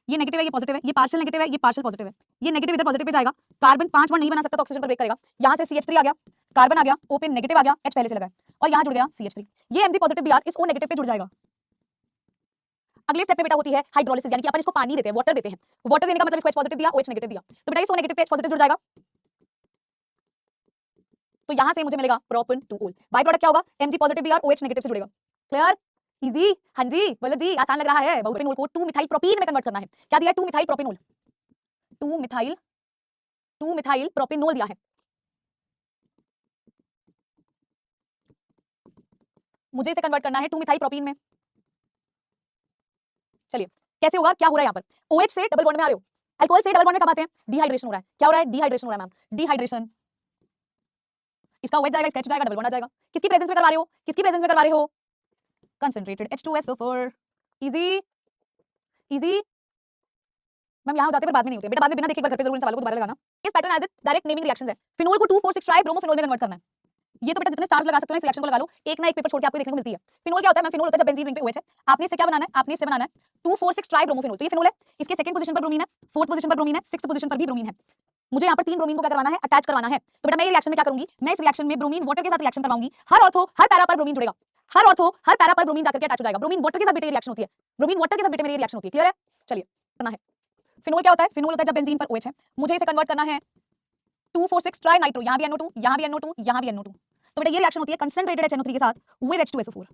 ये नेगेटिव है, ये पॉजिटिव है, ये पार्शियल नेगेटिव है, ये पार्शियल पॉजिटिव है। ये नेगेटिव इधर पॉजिटिव पे जाएगा, कार्बन 5 बॉन्ड नहीं बना सकता तो ऑक्सीजन पर ब्रेक करेगा। यहां से CH3 आ गया, कार्बन आ गया, O पे नेगेटिव आ गया, H पहले से लगा है और यहां जुड़ गया CH3। ये Mg पॉजिटिव Br इस O नेगेटिव पे जुड़ जाएगा। अगले स्टेप पे बेटा होती है हाइड्रोलिसिस, यानी कि अपन इसको पानी देते हैं, वाटर देते हैं। वाटर देने का मतलब इसको H पॉजिटिव दिया, OH नेगेटिव दिया, तो बेटा इस O नेगेटिव पे H पॉजिटिव जुड़ जाएगा। तो यहां से मुझे मिलेगा प्रोपेन-2-ओल। बाय प्रोडक्ट क्या होगा? Mg positive Br OH negative से जुड़ेगा। क्लियर? इजी? हाँ जी बोलो जी, आसान लग रहा है। प्रोपेनोल को 2-मिथाइल प्रोपीन में कन्वर्ट करना है। क्या दिया है? 2-मिथाइल प्रोपेनोल, 2-मिथाइल प्रोपेनोल दिया है। मुझे इसे कन्वर्ट करना है 2-मिथाइल प्रोपीन में। चलिए कैसे होगा, क्या हो रहा है यहाँ पर? OH से डबल बॉन्ड में आ रहे हो, अल्कोहल से डबल बॉन्ड में कब आते हैं? डिहाइड्रेशन हो रहा है। क्या हो रहा है? डिहाइड्रेशन हो रहा है मैम, डिहाइड्रेशन। इसका OH जाएगा, इसका H जाएगा, डबल बॉन्ड आ जाएगा। किसकी प्रेजेंस में करवा रहे हो? किसकी प्रेजेंस में करवा रहे हो? Concentrated H2SO4। Easy easy ma'am, यहाँ हो जाते हैं पर बाद में नहीं होते बेटा। बाद में बिना देखे एक बार घर पे जरूर इन सवालों को दोबारा लगाना। इस pattern as it direct naming reactions है। फिनोल को 2,4,6 ट्राई ब्रोमोफिनोल में कन्वर्ट करना है। ये तो बेटा जितने स्टार्स लगा सकते हो इस रिएक्शन को लगा लो, एक ना एक पेपर छोड़ के आपको देखने को मिलती है। फिनोल क्या होता है? मैं फिनोल होता है जब बेंजीन रिंग पे OH है। आपने इससे क्या बनाना है? आपने इससे बनाना है 2,4,6 ट्राई ब्रोमोफिनोल। तो ये फिनोल है, इसके सेकंड पोजीशन पर ब्रोमीन है, फोर्थ पोजीशन पर ब्रोमीन है, सिक्स्थ पोजीशन पर भी ब्रोमीन है। मुझे यहाँ पर 3 ब्रोमीन को क्या करवाना है? अटैच करवाना है। तो बेटा मैं ये रिएक्शन में क्या करूंगी? मैं इस रिएक्शन में ब्रोमीन वाटर के साथ रिएक्शन करवाऊंगी। हर ऑर्थो हर पैरा पर ब्रोमीन जुड़ेगा, हर ऑर्थो हर पैरा पर ब्रोमीन जाकर के अटैच हो जाएगा। ब्रोमीन वाटर के साथ बेटे रिएक्शन होती है, ब्रोमीन वाटर के साथ बेटे मेरी रिएक्शन होती है। क्लियर है? चलिए करना है। फिनोल क्या होता है? फिनोल होता है जब बेंजीन पर OH है, मुझे इसे कन्वर्ट करना है 2,4,6 ट्राई नाइट्रो। यहाँ भी NO2, यहाँ भी NO2, यहाँ भी NO2। तो बेटा ये रिएक्शन होती है कंसंट्रेटेड HNO3 के साथ विद H2SO4।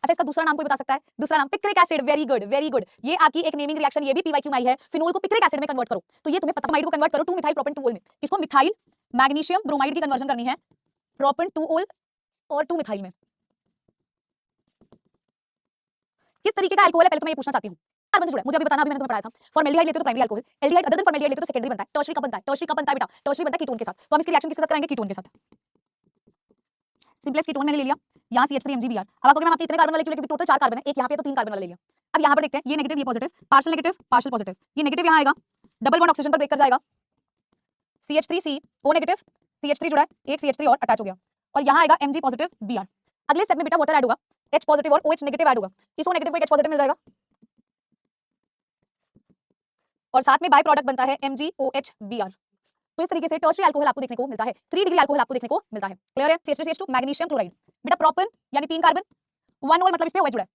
अच्छा इसका दूसरा नाम कोई बता सकता है? दूसरा नाम picric acid. Very good very good, ये आपकी एक नेमिंग रिएक्शन, ये भी PYQ में आई है। फिनोल को पिक्रिक एसिड में कन्वर्ट करो तो ये तुम्हें पता, ब्रोमाइड को कन्वर्ट करो 2-मिथाइल प्रोपेन-2-ओल में। इसको मिथाइल मैग्नीशियम ब्रोमाइड की कन्वर्जन करनी है प्रोपेन-2-ओल और 2-मिथाइल में। किस तरीके का अल्कोहल है पहले तो मैं ये पूछना चाहती हूँ। कार्बन से जुड़ा है, मुझे अभी बताना, अभी मैंने तुम्हें पढ़ाया था। फॉर्मेल्डिहाइड लेते हो तो primary alcohol, aldehyde other than formaldehyde लेते हो तो सेकेंडरी बनता है। टर्शियरी कब बनता है? टर्शियरी कब बनता है बेटा? टर्शियरी बनता है कीटोन के साथ। तो हम इसकी रिएक्शन किसके साथ कराएंगे? कीटोन के साथ। सिंपलेस्ट कीटोन मैंने ले लिया, यहाँ CH3 MgBr। अब आप कहोगे मैम आपने इतने कार्बन वाले क्यों? क्योंकि टोटल 4 कार्बन है, एक यहाँ पे तो 3 कार्बन वाला ले लिया। अब यहाँ पर देखते हैं, ये नेगेटिव ये positive, partial negative partial positive. ये नेगेटिव यहाँ आएगा, डबल बॉन्ड ऑक्सीजन पर ब्रेक कर जाएगा, CH3C O नेगेटिव, CH3 जुड़ा है, एक CH3 और अटैच हो गया और यहाँ आएगा Mg पॉजिटिव Br। अगले स्टेप में बेटा वाटर ऐड होगा, H पॉजिटिव और OH नेगेटिव ऐड होगा। इस O नेगेटिव को एक H पॉजिटिव मिल जाएगा और साथ में बाय प्रोडक्ट बनता है MgOH Br। तो इस तरीके से टर्शियरी अल्कोहल आपको देखने को मिलता है, 3 डिग्री अल्कोहल आपको देखने को मिलता है। क्लियर है? CH3CH2 magnesium chloride. बेटा प्रोपेन यानी 3 कार्बन 1 ओल, मतलब इसमें OH जुड़ा है।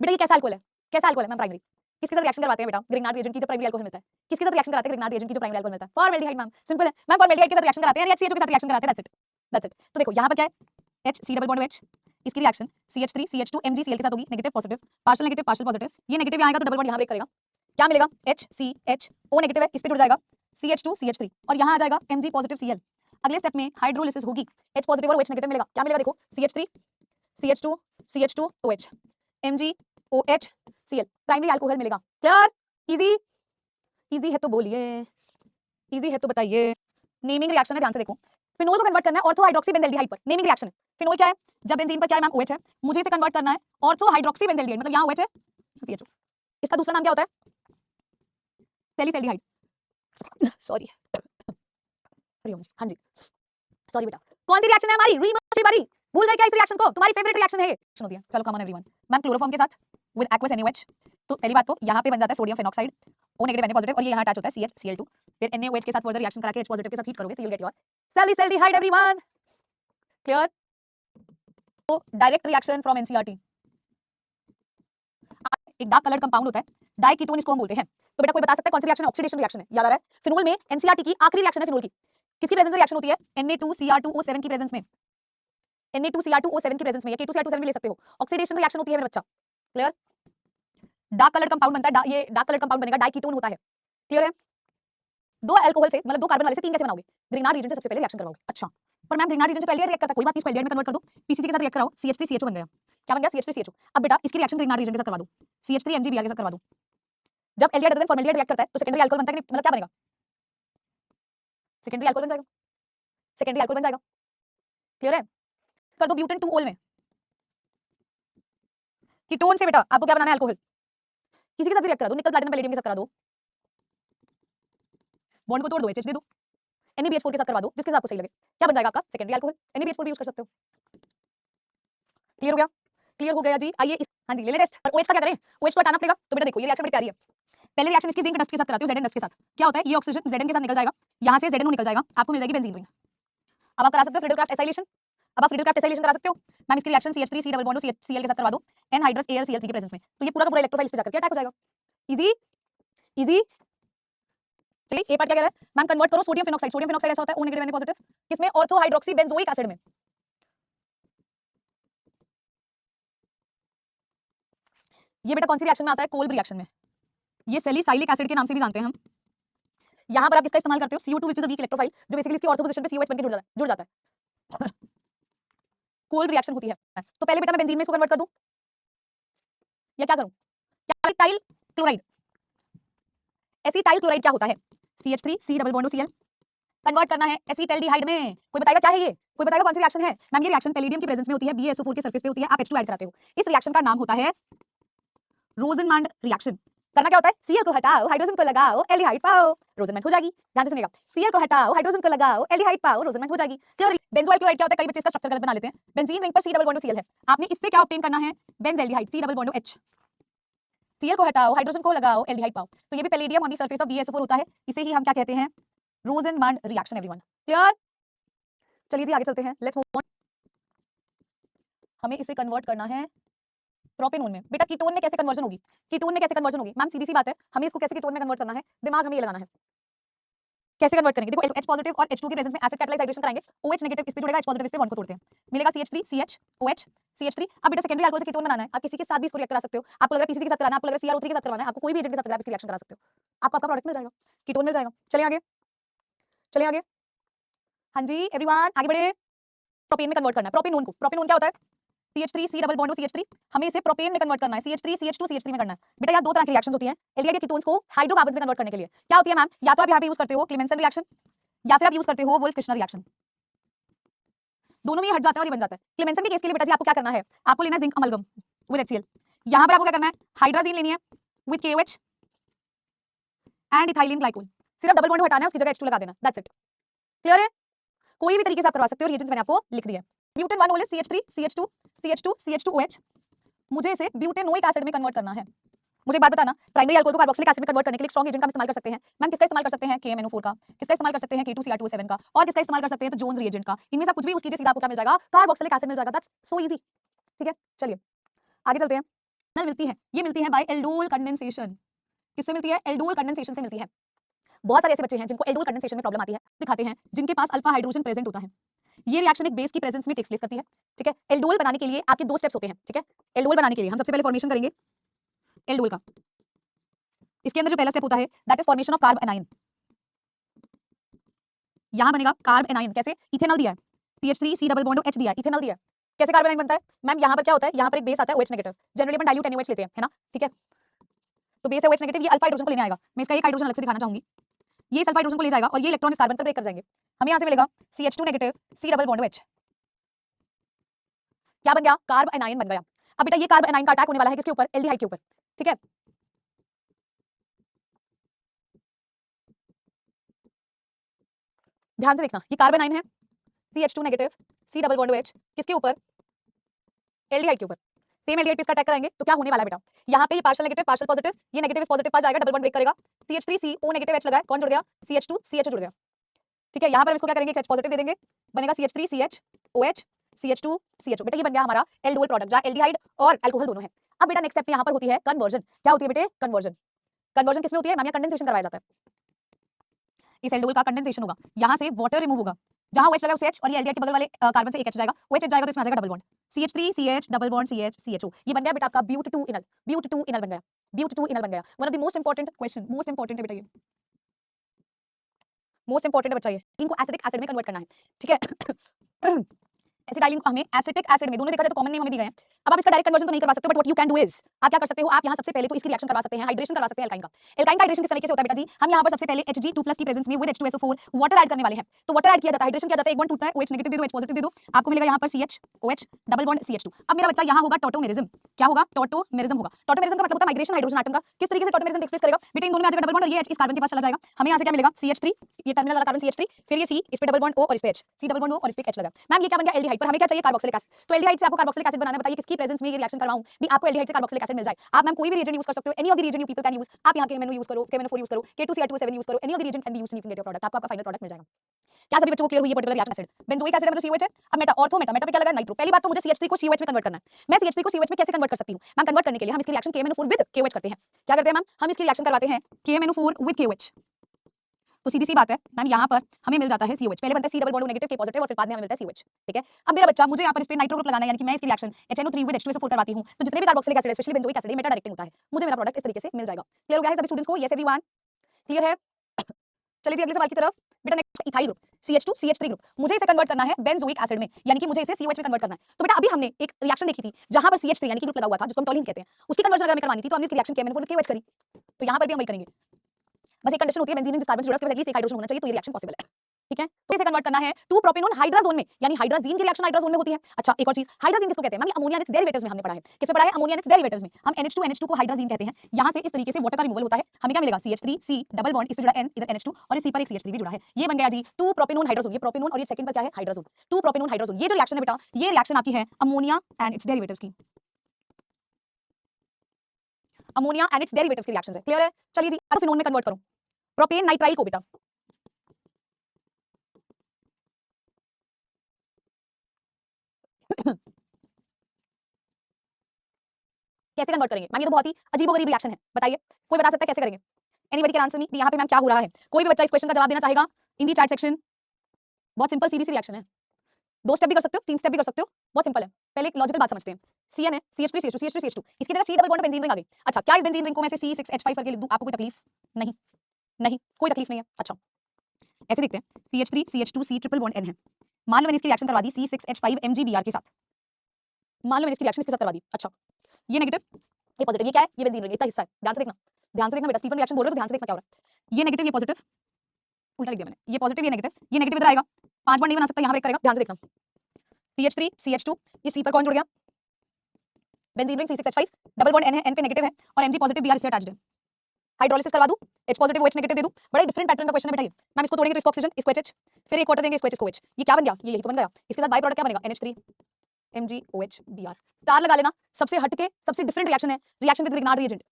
बेटा ये कैसा अल्कोहल है? कैसा अल्कोहल है? Ma'am primary. किसके साथ रिएक्शन करवाते हैं बेटा? ग्रिग्नार्ड रिएजेंट की जो प्राइमरी अल्कोहल मिलता है। किसके साथ रिएक्शन कराते हैं? ग्रिग्नार्ड रिएजेंट की जो प्राइमरी अल्कोहल मिलता है। फॉर्मेल्डिहाइड मैम, सिंपल है मैम, फॉर्मेल्डिहाइड के साथ रिएक्शन कराते हैं या HCHO के साथ रिएक्शन कराते हैं। That's it. तो देखो यहाँ पर क्या है? H C double bond OH, इसकी रिएक्शन CH3 CH2 MgCl के साथ होगी, negative positive, partial negative partial positive. ये नेगेटिव यहाँ आएगा तो डबल बॉन्ड यहाँ ब्रेक करेगा, क्या मिलेगा? HCH O नेगेटिव है, इस पे जुड़ जाएगा CH2 CH3 और यहाँ आ जाएगा Mg पॉजिटिव Cl। अगले स्टेप में हाइड्रोलिसिस होगी, H पॉजिटिव और OH नेगेटिव मिलेगा, क्या मिलेगा? देखो CH3 CH2 CH2 OH MgOH Cl, primary alcohol मिलेगा। क्लियर? इजी? इजी है तो बोलिए, इजी है तो बताइए। नेमिंग रिएक्शन है, ध्यान से देखो। फिनोल को कन्वर्ट करना है ऑर्थो हाइड्रोक्सी बेंजल्डिहाइड पर, नेमिंग रिएक्शन है। फिनोल क्या है? जब बेंजीन पर क्या है मैम? OH है, मुझे इसे कन्वर्ट करना है ऑर्थो हाइड्रोक्सी बेंजल्डिहाइड, मतलब यहाँ OH है CHO। इसका दूसरा नाम क्या होता है? सेलिसल्डिहाइड। सॉरी हाँ जी सॉरी बेटा। कौन सी रिएक्शन है हमारी? रीमर्सिबल। भूल गए क्या इस रिएक्शन को? तुम्हारी फेवरेट रिएक्शन है। होती है, चलो come on everyone. Ma'am chloroform के साथ विद एक्वस NaOH, तो पहली बात तो यहाँ पे बन जाता है sodium phenoxide O negative Na positive और ये यहाँ अटैच होता है CHCl2। फिर NaOH के साथ फर्दर रिएक्शन करा के H पॉजिटिव के साथ हीट करोगे तो you will get your सेलिसल्डिहाइड everyone. Clear? तो डायरेक्ट रिएक्शन फ्रॉम NCERT। एक डार्क कलर्ड कंपाउंड होता है, डाइकीटोन इसको हम बोलते हैं। तो बेटा कोई बता सकता है कौन सी रिएक्शन? ऑक्सीडेशन रिएक्शन है, याद आ रहा है? फिनोल में NCERT की आखिरी रिएक्शन है फिनोल की, किसकी प्रेजेंस में रिएक्शन होती है? Na2Cr2O7 की प्रेजेंस में, Na2Cr2O7 की प्रेजेंस में, या K2Cr2O7 भी ले सकते हो। ऑक्सीडेशन रिएक्शन होती है मेरा बच्चा। क्लियर? डार्क कलर्ड कंपाउंड बनता है, ये डार्क कलर्ड कंपाउंड बनेगा, डाइकीटोन होता है। क्लियर है? दो अल्कोहल से, मतलब 2 कार्बन वाले से 3 कैसे बनाओगे? ग्रिग्नार्ड रिएजेंट से सबसे पहले रिएक्शन करवाओगे। अच्छा पर मैम ग्रीनहार्ड रीजन से तो एल्डिहाइड रिएक्ट करता है, कोई बात नहीं, इसको एल्डिहाइड में कन्वर्ट कर दो, पीसीसी के साथ रिएक्ट कराओ, CH3CHO बन गया। क्या बन गया? CH3CHO। अब बेटा इसकी रिएक्शन ग्रीनहार्ड रीजन के साथ करवा दो, CH3MgBr के साथ करवा दो। जब aldehyde other than formaldehyde react करता है तो सेकेंडरी अल्कोहल बनता है कि नहीं? मतलब क्या बनेगा? सेकेंडरी अल्कोहल बन जाएगा, सेकेंडरी अल्कोहल बन जाएगा। क्लियर है? कर दो ब्यूटेन 2 ओल में। कीटोन से बेटा आपको क्या बनाना है? अल्कोहल। किसी के साथ भी रिएक्ट करा दो, निकल प्लैटिनम पैलेडियम के साथ करा दो, बॉन्ड को तोड़ दो, HH दे दो, NaBH4 के साथ करवा दो, जिसके साथ आपको सही लगे। क्या बन जाएगा आपका? Secondary alcohol. NaBH4 भी यूज कर सकते हो। क्लियर हो गया? क्लियर हो गया जी। आइए हाँ जी ले ले टेस्ट। और OH का क्या करें? OH को हटाना पड़ेगा। तो बेटा देखो ये रिएक्शन बड़ी प्यारी है। पहले रिएक्शन इसकी जिंक डस्ट के साथ कराती हूं, Zn डस्ट के साथ। क्या होता है? ये ऑक्सीजन Zn के साथ निकल जाएगा, यहां से ZNO निकल जाएगा, आपको मिल जाएगी बेंजीन रिंग। अब आप करा सकते हो फ्रीडलक्राफ्ट एसाइलेशन। अब आप फ्रीडलक्राफ्ट एसाइलेशन करा सकते हो। मैम इसकी reaction CH3 C double bond Cl के साथ करवा दो, एनहाइड्रस AlCl3 के प्रेजेंस में। तो ये पूरा का पूरा इलेक्ट्रोफाइल इस पे जाकर क्या अटैक हो जाएगा। Easy easy. चलिए ए पार्ट क्या कह रहा है? मैम कन्वर्ट करो सोडियम फिनॉक्साइड। सोडियम फिनॉक्साइड ऐसा होता है O नेगेटिव Na पॉजिटिव, किसमें? ऑर्थो हाइड्रोक्सी बेंजोइक एसिड में। ये बेटा कौन सी रिएक्शन में आता है? कोल्ब रिएक्शन में। ये सैलिसाइलिक एसिड के नाम से भी जानते हैं हम। यहां पर आप इसका इस्तेमाल करते हो CO2 which is a weak electrophile, जो बेसिकली इसकी ऑर्थो पोजीशन पे COH बन के जुड़ जाता है। कोल्ब रिएक्शन होती है। तो पहले बेटा मैं बेंजीन में इसको कन्वर्ट कर दूं या क्या करूं? क्या एसिटाइल क्लोराइड। एसिटाइल क्लोराइड क्या होता है? CH3 C double bond Cl convert करना है एसिटाल्डिहाइड में। कोई बताएगा क्या है ये? कोई बताएगा कौन सी रिएक्शन है? मैम ये रिएक्शन पैलेडियम की प्रेजेंस में होती है, BaSO4 के सरफेस पे होती है, आप H2 ऐड कराते हो। इस रिएक्शन का नाम होता है रोजनमंड रिएक्शन। करना क्या होता है? Cl को हटाओ, हाइड्रोजन को लगाओ, एल्डिहाइड पाओ, रोजनमंड हो जाएगी। ध्यान से सुनिएगा, Cl को हटाओ, हाइड्रोजन को लगाओ, एल्डिहाइड पाओ, रोजनमंड हो जाएगी। क्लियर? बेंजोइल क्लोराइड क्या होता है? कई बच्चे इसका स्ट्रक्चर गलत बना लेते हैं। बेंजीन रिंग पर C डबल बॉन्ड Cl है, आपने इससे क्या ऑब्टेन करना है? Benzaldehyde C double bond H। Cl को हटाओ, हाइड्रोजन को लगाओ, एल्डिहाइड पाओ। तो ये भी palladium on the surface of BaSO4 होता है, इसे ही हम क्या कहते हैं? रोजनमंड रिएक्शन। Everyone clear? चलिए जी आगे चलते हैं, लेट्स मूव ऑन। हमें इसे कन्वर्ट करना है प्रोपेनोन में। बेटा कीटोन में कैसे कन्वर्जन होगी? कीटोन में कैसे कन्वर्जन होगी? मैम सीधी सी बात है, हमें इसको कैसे कीटोन में कन्वर्ट करना है, दिमाग हमें ये लगाना है। कैसे कन्वर्ट करेंगे? देखो H पॉजिटिव और H2 के प्रेजेंस में एसिड कैटालाइज हाइड्रेशन कराएंगे, OH नेगेटिव इस पे जुड़ेगा, H पॉजिटिव इस पे बॉन्ड को तोड़ते हैं, मिलेगा CH3 CH OH CH3। अब बेटा सेकेंडरी अल्कोहल से कीटोन बनाना है, आप किसी के साथ भी इसको रिएक्ट करा सकते हो। आपको लग रहा है PCC के साथ कराना है, आपको लग रहा है CrO3 के साथ करवाना है, आपको कोई भी एजेंट के साथ आप इसकी रिएक्शन करा सकते हो, आपको आपका प्रोडक्ट मिल जाएगा, कीटोन मिल जाएगा। चलिए आगे, चलिए आगे। हाँ जी एवरीवन आगे बढ़े। प्रोपेन में कन्वर्ट करना है प्रोपेनोन को। प्रोपेनोन क्या होता है? CH3 C double bond CH3, हमें इसे प्रोपेन में कन्वर्ट करना है, CH3 CH2 CH3 में करना है। बेटा यहाँ दो तरह की रिएक्शंस होती हैं एल्डिहाइड के कीटोन्स को हाइड्रोकार्बन्स में कन्वर्ट करने के लिए। क्या होती है मैम? या तो आप यहाँ पे यूज करते हो क्लेमेंसन रिएक्शन, या फिर आप यूज करते हो वुल्फ किर्चनर रिएक्शन। दोनों में हट जाता है और ये बन जाता है। क्लेमेंसन के केस के लिए बेटा जी आपको क्या करना है? आपको लेना है जिंक अमलगम विद HCl। यहाँ पर आपको क्या करना है? हाइड्राजीन लेनी है with KOH and ethylene glycol. सिर्फ डबल बॉन्ड हटाना है, उसकी जगह H2 लगा देना, दैट्स इट। क्लियर है? कोई भी तरीके से आप करवा सकते हो, रिएजेंट्स मैंने आपको लिख दिए। ब्यूटेन 1 ओल CH3 CH2 CH2 CH2OH, मुझे इसे ब्यूटेनोइक एसिड में कन्वर्ट करना है। मुझे एक बात बताना, प्राइमरी अल्कोहल को कार्बोक्सिलिक एसिड में कन्वर्ट करने के लिए स्ट्रॉन्ग एजेंट का इस्तेमाल कर सकते हैं। मैम किसका इस्तेमाल कर सकते हैं? KMNO4 का। किसका इस्तेमाल कर सकते हैं? K2Cr2O7 का। और किसका इस्तेमाल कर सकते हैं? तो जोन्स रिएजेंट का। इनमें से आप कुछ भी यूज कीजिए, सीधा आपको क्या मिल जाएगा? कार्बोक्सिलिक एसिड मिल जाएगा। That's so easy. ठीक है चलिए आगे चलते हैं। नल मिलती है, ये मिलती है बाय एल्डोल कंडेंसेशन। किससे मिलती है? एल्डोल कंडेंसेशन से मिलती है। बहुत सारे ऐसे बच्चे हैं जिनको एल्डोल कंडेंसेशन में प्रॉब्लम आती है, दिखाते हैं जिनके पास अल्फा हाइड्रोजन प्रेजेंट होता है। ये रिएक्शन एक बेस की प्रेजेंस में टेक्स प्लेस करती है। ठीक है, एल्डोल बनाने के लिए आपके दो स्टेप्स होते हैं। ठीक है, एल्डोल बनाने के लिए हम सबसे पहले फॉर्मेशन करेंगे एल्डोल का। इसके अंदर जो पहला स्टेप होता है that is formation of carb A9. यहां बनेगा कार्ब एनाइन। कैसे? इथेनॉल दिया है, CH3 C double bond H दिया है, इथेनॉल दिया है। कैसे कार्ब एनाइन बनता है? मैम यहां पर क्या होता है? यहां पर एक बेस आता है OH नेगेटिव, जनरली अपन डाइल्यूट NaOH लेते हैं, है ना? ठीक है, तो बेस है OH नेगेटिव, ये अल्फा हाइड्रोजन को लेने आएगा। मैं इसका एक हाइड्रोजन अलग से दिखाना चाहूंगी। ये सल्फा हाइड्रोजन को ले जाएगा और ये इलेक्ट्रॉन इस कार्बन पर ब्रेक कर जाएंगे। हमें यहां से मिलेगा CH2 negative C double bond OH। क्या बन गया? कार्ब एनाइन बन गया। अब बेटा ये कार्ब एनाइन का अटैक होने वाला है किसके ऊपर? एल्डिहाइड के ऊपर। ठीक है, ध्यान से देखना, ये कार्ब एनाइन है CH2 negative C double bond OH किसके ऊपर? एल्डिहाइड के ऊपर। सेम एल्डिहाइड पे इसका अटैक कराएंगे तो क्या होने वाला है बेटा? यहाँ पे ये पार्शियल नेगेटिव पार्शियल पॉजिटिव, ये नेगेटिव इस पॉजिटिव पास जाएगा, डबल बॉन्ड ब्रेक करेगा, CH3 O नेगेटिव H लगा है, कौन जुड़ गया? CH2 CH जुड़ गया। ठीक है, यहाँ पर हम इसको क्या करेंगे? H पॉजिटिव दे देंगे, बनेगा CH3 CH OH CH2 CHO। बेटा ये बन गया हमारा एल्डोल प्रोडक्ट जहाँ एल्डिहाइड और अल्कोहल दोनों है। अब बेटा नेक्स्ट स्टेप यहाँ पर होती है कन्वर्जन। क्या होती है बेटे? कन्वर्जन। कन्वर्जन किसमें होती है? मैम यहाँ कंडेंसेशन करवाया जाता है। इस एल्डोल का कंडेंसेशन होगा, यहाँ से वाटर रिमूव होगा, जहाँ OH लगा उसे H और ये एल्डिहाइड के बगल वाले कार्बन से एक H जाएगा, OH जाएगा तो इसमें आ जाएगा double bond CH3 CH double bond CH CHO। ये बन गया बेटा आपका ब्यूट 2 इनल। ब्यूट 2 इनल बन गया, ब्यूट 2 इनल बन गया। One of the most important question, most important है बेटा ये। मोस्ट इंपॉर्टेंट है बच्चा ये, इनको एसिडिक एसिड में कन्वर्ट करना है, ठीक है। एसिटाइलिन को हमें एसिटिक एसिड में, दोनों देखा जाए तो कॉमन नेम हमें दी गए हैं। अब आप इसका डायरेक्ट कन्वर्जन तो नहीं करवा सकते, but what you can do is, आप क्या कर सकते हो, आप यहाँ सबसे पहले तो इसकी रिएक्शन करवा सकते हैं, हाइड्रेशन करवा सकते हैं एल्काइन का। एल्काइन का हाइड्रेशन किस तरीके से होता है बेटा जी, हम यहाँ पर सबसे पहले Hg2+ की प्रेजेंस में विद H2SO4 वाटर ऐड करने वाले हैं। तो वाटर ऐड किया जाता है, हाइड्रेशन किया जाता है, एक बॉन्ड टूटता है, OH नेगेटिव दे दो, H पॉजिटिव दे दो, आपको मिलेगा यहाँ पर CH OH double bond CH2। अब मेरा बच्चा यहाँ होगा टॉटोमेरिज्म, क्या होगा, टॉटोमेरिज्म होगा। टॉटोमेरिज्म का मतलब होता है माइग्रेशन हाइड्रोजन एटम का। किस तरीके से टॉटोमेरिज्म टेक प्लेस करेगा बेटा, इन दोनों में आ जाएगा डबल बॉन्ड और ये H इस कार्बन के पास चला जाएगा, हमें यहाँ से क्या मिलेगा CH3, ये टर्मिनल वाला कार्बन CH3, फिर ये C, इस पे डबल बॉन्ड O और इस पे H, C double bond O और इस पे H लगा। मैम ये क्या बन गया एल्डिहाइड, पर हमें क्या चाहिए कार्बोक्सिलिक एसिड। तो एल्डिहाइड से आपको कार्बोक्सिलिक एसिड बनाना है, बताइए किसकी प्रेजेंस में ये रिएक्शन करवाऊं भी आपको एल्डिहाइड से कार्बोक्सिलिक एसिड मिल जाए। आप मैम कोई भी रिएजेंट यूज कर सकते हो, any of the reagent you people can use, आप यहाँ KMNO यूज करो, KMNO4 यूज करो, K2Cr2O7 यूज करो, any of the reagent can be used, you can get your product, आपको आपका फाइनल प्रोडक्ट मिल जाएगा। क्या सभी बच्चों को क्लियर हुई ये particular reaction acid, benzoic acid है मतलब COH है। अब मेटा ऑर्थो मेटा मेटा पे क्या लगा नाइट्रो, पहली बात तो मुझे CH3 को COH में कन्वर्ट करना है। मैं CH3 को COH में कैसे कन्वर्ट कर सकती हूं मैम, कन्वर्ट करने के लिए हम इसकी रिएक्शन KMNO4 विद KOH करते हैं। क्या करते हैं मैम, हम इसकी रिएक्शन करवाते हैं KMNO4 विद KOH। तो सीधी सी बात है मैम, यहाँ पर हमें मिल जाता है COH, पहले बनता है C double bond negative K positive और फिर बाद में हमें मिलता है COH, ठीक है। अब मेरा बच्चा मुझे यहाँ पर इस पे नाइट्रो ग्रुप लगाना है, यानी कि मैं इसकी रिएक्शन HNO3 विद H2SO4 करवाती हूँ, तो जितने भी carboxylic acid specially benzoic acid Meta directing होता है, मुझे मेरा प्रोडक्ट इस तरीके से मिल जाएगा। क्लियर हो गया है सभी स्टूडेंट्स को, यस एवरीवन, क्लियर है। चलिए जी अगले सवाल की तरफ बेटा, next ethyl group CH2 CH3 group, मुझे इसे कन्वर्ट करना है बेंजोइक एसिड में, यानी कि मुझे इसे COH में कन्वर्ट करना है। तो बेटा अभी हमने एक रिएक्शन देखी थी जहां पर CH3 यानी कि ग्रुप लगा हुआ था, जिसको हम टॉलिन कहते हैं, उसकी कन्वर्जन अगर हमें करवानी थी तो हमने इसकी रिएक्शन KMNO4 विद KOH करी, तो यहां पर भी हम वही करेंगे। बस एक कंडीशन होती है, बेंजीन में जिस कार्बन से जुड़ा है उसके पास एटलीस्ट एक हाइड्रोजन होना चाहिए, तो ये रिएक्शन पॉसिबल है, ठीक है। तो इसे कन्वर्ट करना है 2 प्रोपेनोन हाइड्राजोन में, यानी हाइड्राजीन की रिएक्शन हाइड्राजोन में होती है। अच्छा एक और चीज, हाइड्राजीन किसको कहते हैं मैम, ये अमोनिया एंड इट्स डेरिवेटिव्स में हमने पढ़ा है, किसमें पढ़ा है, अमोनिया एंड इट्स डेरिवेटिव्स में। हम NH2 को हाइड्राजीन कहते हैं, यहां से इस तरीके से वाटर का रिमूवल होता है, हमें क्या मिलेगा CH3 C डबल बॉन्ड, इस पे जुड़ा N, इधर NH2 और इस C पर एक CH3 भी जुड़ा है, ये बन गया जी 2 प्रोपेनोन हाइड्राजोन। ये प्रोपेनोन और ये सेकंड पर क्या है हाइड्राजोन, 2 प्रोपेनोन हाइड्राजोन। ये जो रिएक्शन है बेटा, ये रिएक्शन आपकी है अमोनिया एंड इट्स डेरिवेटिव्स की, अमोनिया एंड इट्स डेरिवेटिव्स की रिएक्शन है। क्लियर है, चलिए जी अब फिनोन में कन्वर्ट करो प्रोपेन नाइट्राइल को बेटा, कैसे कन्वर्ट करेंगे मैम, ये तो बहुत ही अजीबोगरीब रिएक्शन है, बताइए कोई बता सकता है कैसे करेंगे, एनीबॉडी कैन आंसर मी, यहाँ पे मैम क्या हो रहा है, कोई भी बच्चा इस क्वेश्चन का जवाब देना चाहेगा इन दी चैट सेक्शन। बहुत सिंपल सीधी सी रिएक्शन है, 2 स्टेप भी कर सकते हो, 3 स्टेप भी कर सकते हो, बहुत सिंपल है। पहले एक लॉजिकल बात समझते हैं, CN है CH3 CH2 CH3 CH2, इसकी जगह C double bond benzene ring आ गई। अच्छा क्या इस बेंजीन रिंग को मैं ऐसे C6H5 करके लिख दूं, आपको कोई तकलीफ नहीं, नहीं कोई तकलीफ नहीं है। अच्छा ऐसे देखते हैं, CH3 CH2 C triple bond N है, मान लो मैंने इसकी रिएक्शन करवा दी C6H5 MgBr के साथ, मान लो मैंने इसकी रिएक्शन इसके साथ करवा दी। अच्छा ये नेगेटिव ये पॉजिटिव, ये क्या है, ये बेंजीन रिंग, इतना हिस्सा है, ध्यान से देखना बेटा, स्टीफन रिएक्शन बोल रहे हो तो ध्यान से देखना क्या हो रहा है। ये नेगेटिव ये पॉजिटिव, उल्टा लिख दिया मैंने, ये पॉजिटिव ये नेगेटिव इधर आएगा, 5 बॉन्ड नहीं बना सकता, यहाँ ब्रेक करेगा, ध्यान से देखना। CH3 CH2 ये C पर कौन जुड़ गया, benzene ring C6H5 double bond N है, N पे नेगेटिव है और Mg पॉजिटिव Br इससे अटैच्ड है, हाइड्रोलिसिस करवा दूं, H पॉजिटिव OH नेगेटिव दे दूं, बड़ा डिफरेंट पैटर्न का क्वेश्चन है बेटा ये। मैम इसको तोड़ेंगे तो इसको ऑक्सीजन, इसको HH, फिर एक वाटर देंगे, इसको HH को OH, ये क्या बन गया, ये यही तो बन गया। इसके साथ बाय प्रोडक्ट क्या बनेगा NH3 MgOH Br, स्टार लगा लेना, सबसे हटके सबसे डिफरेंट रिएक्शन है, रिएक्शन विद रिग्नार्ड रिएजेंट।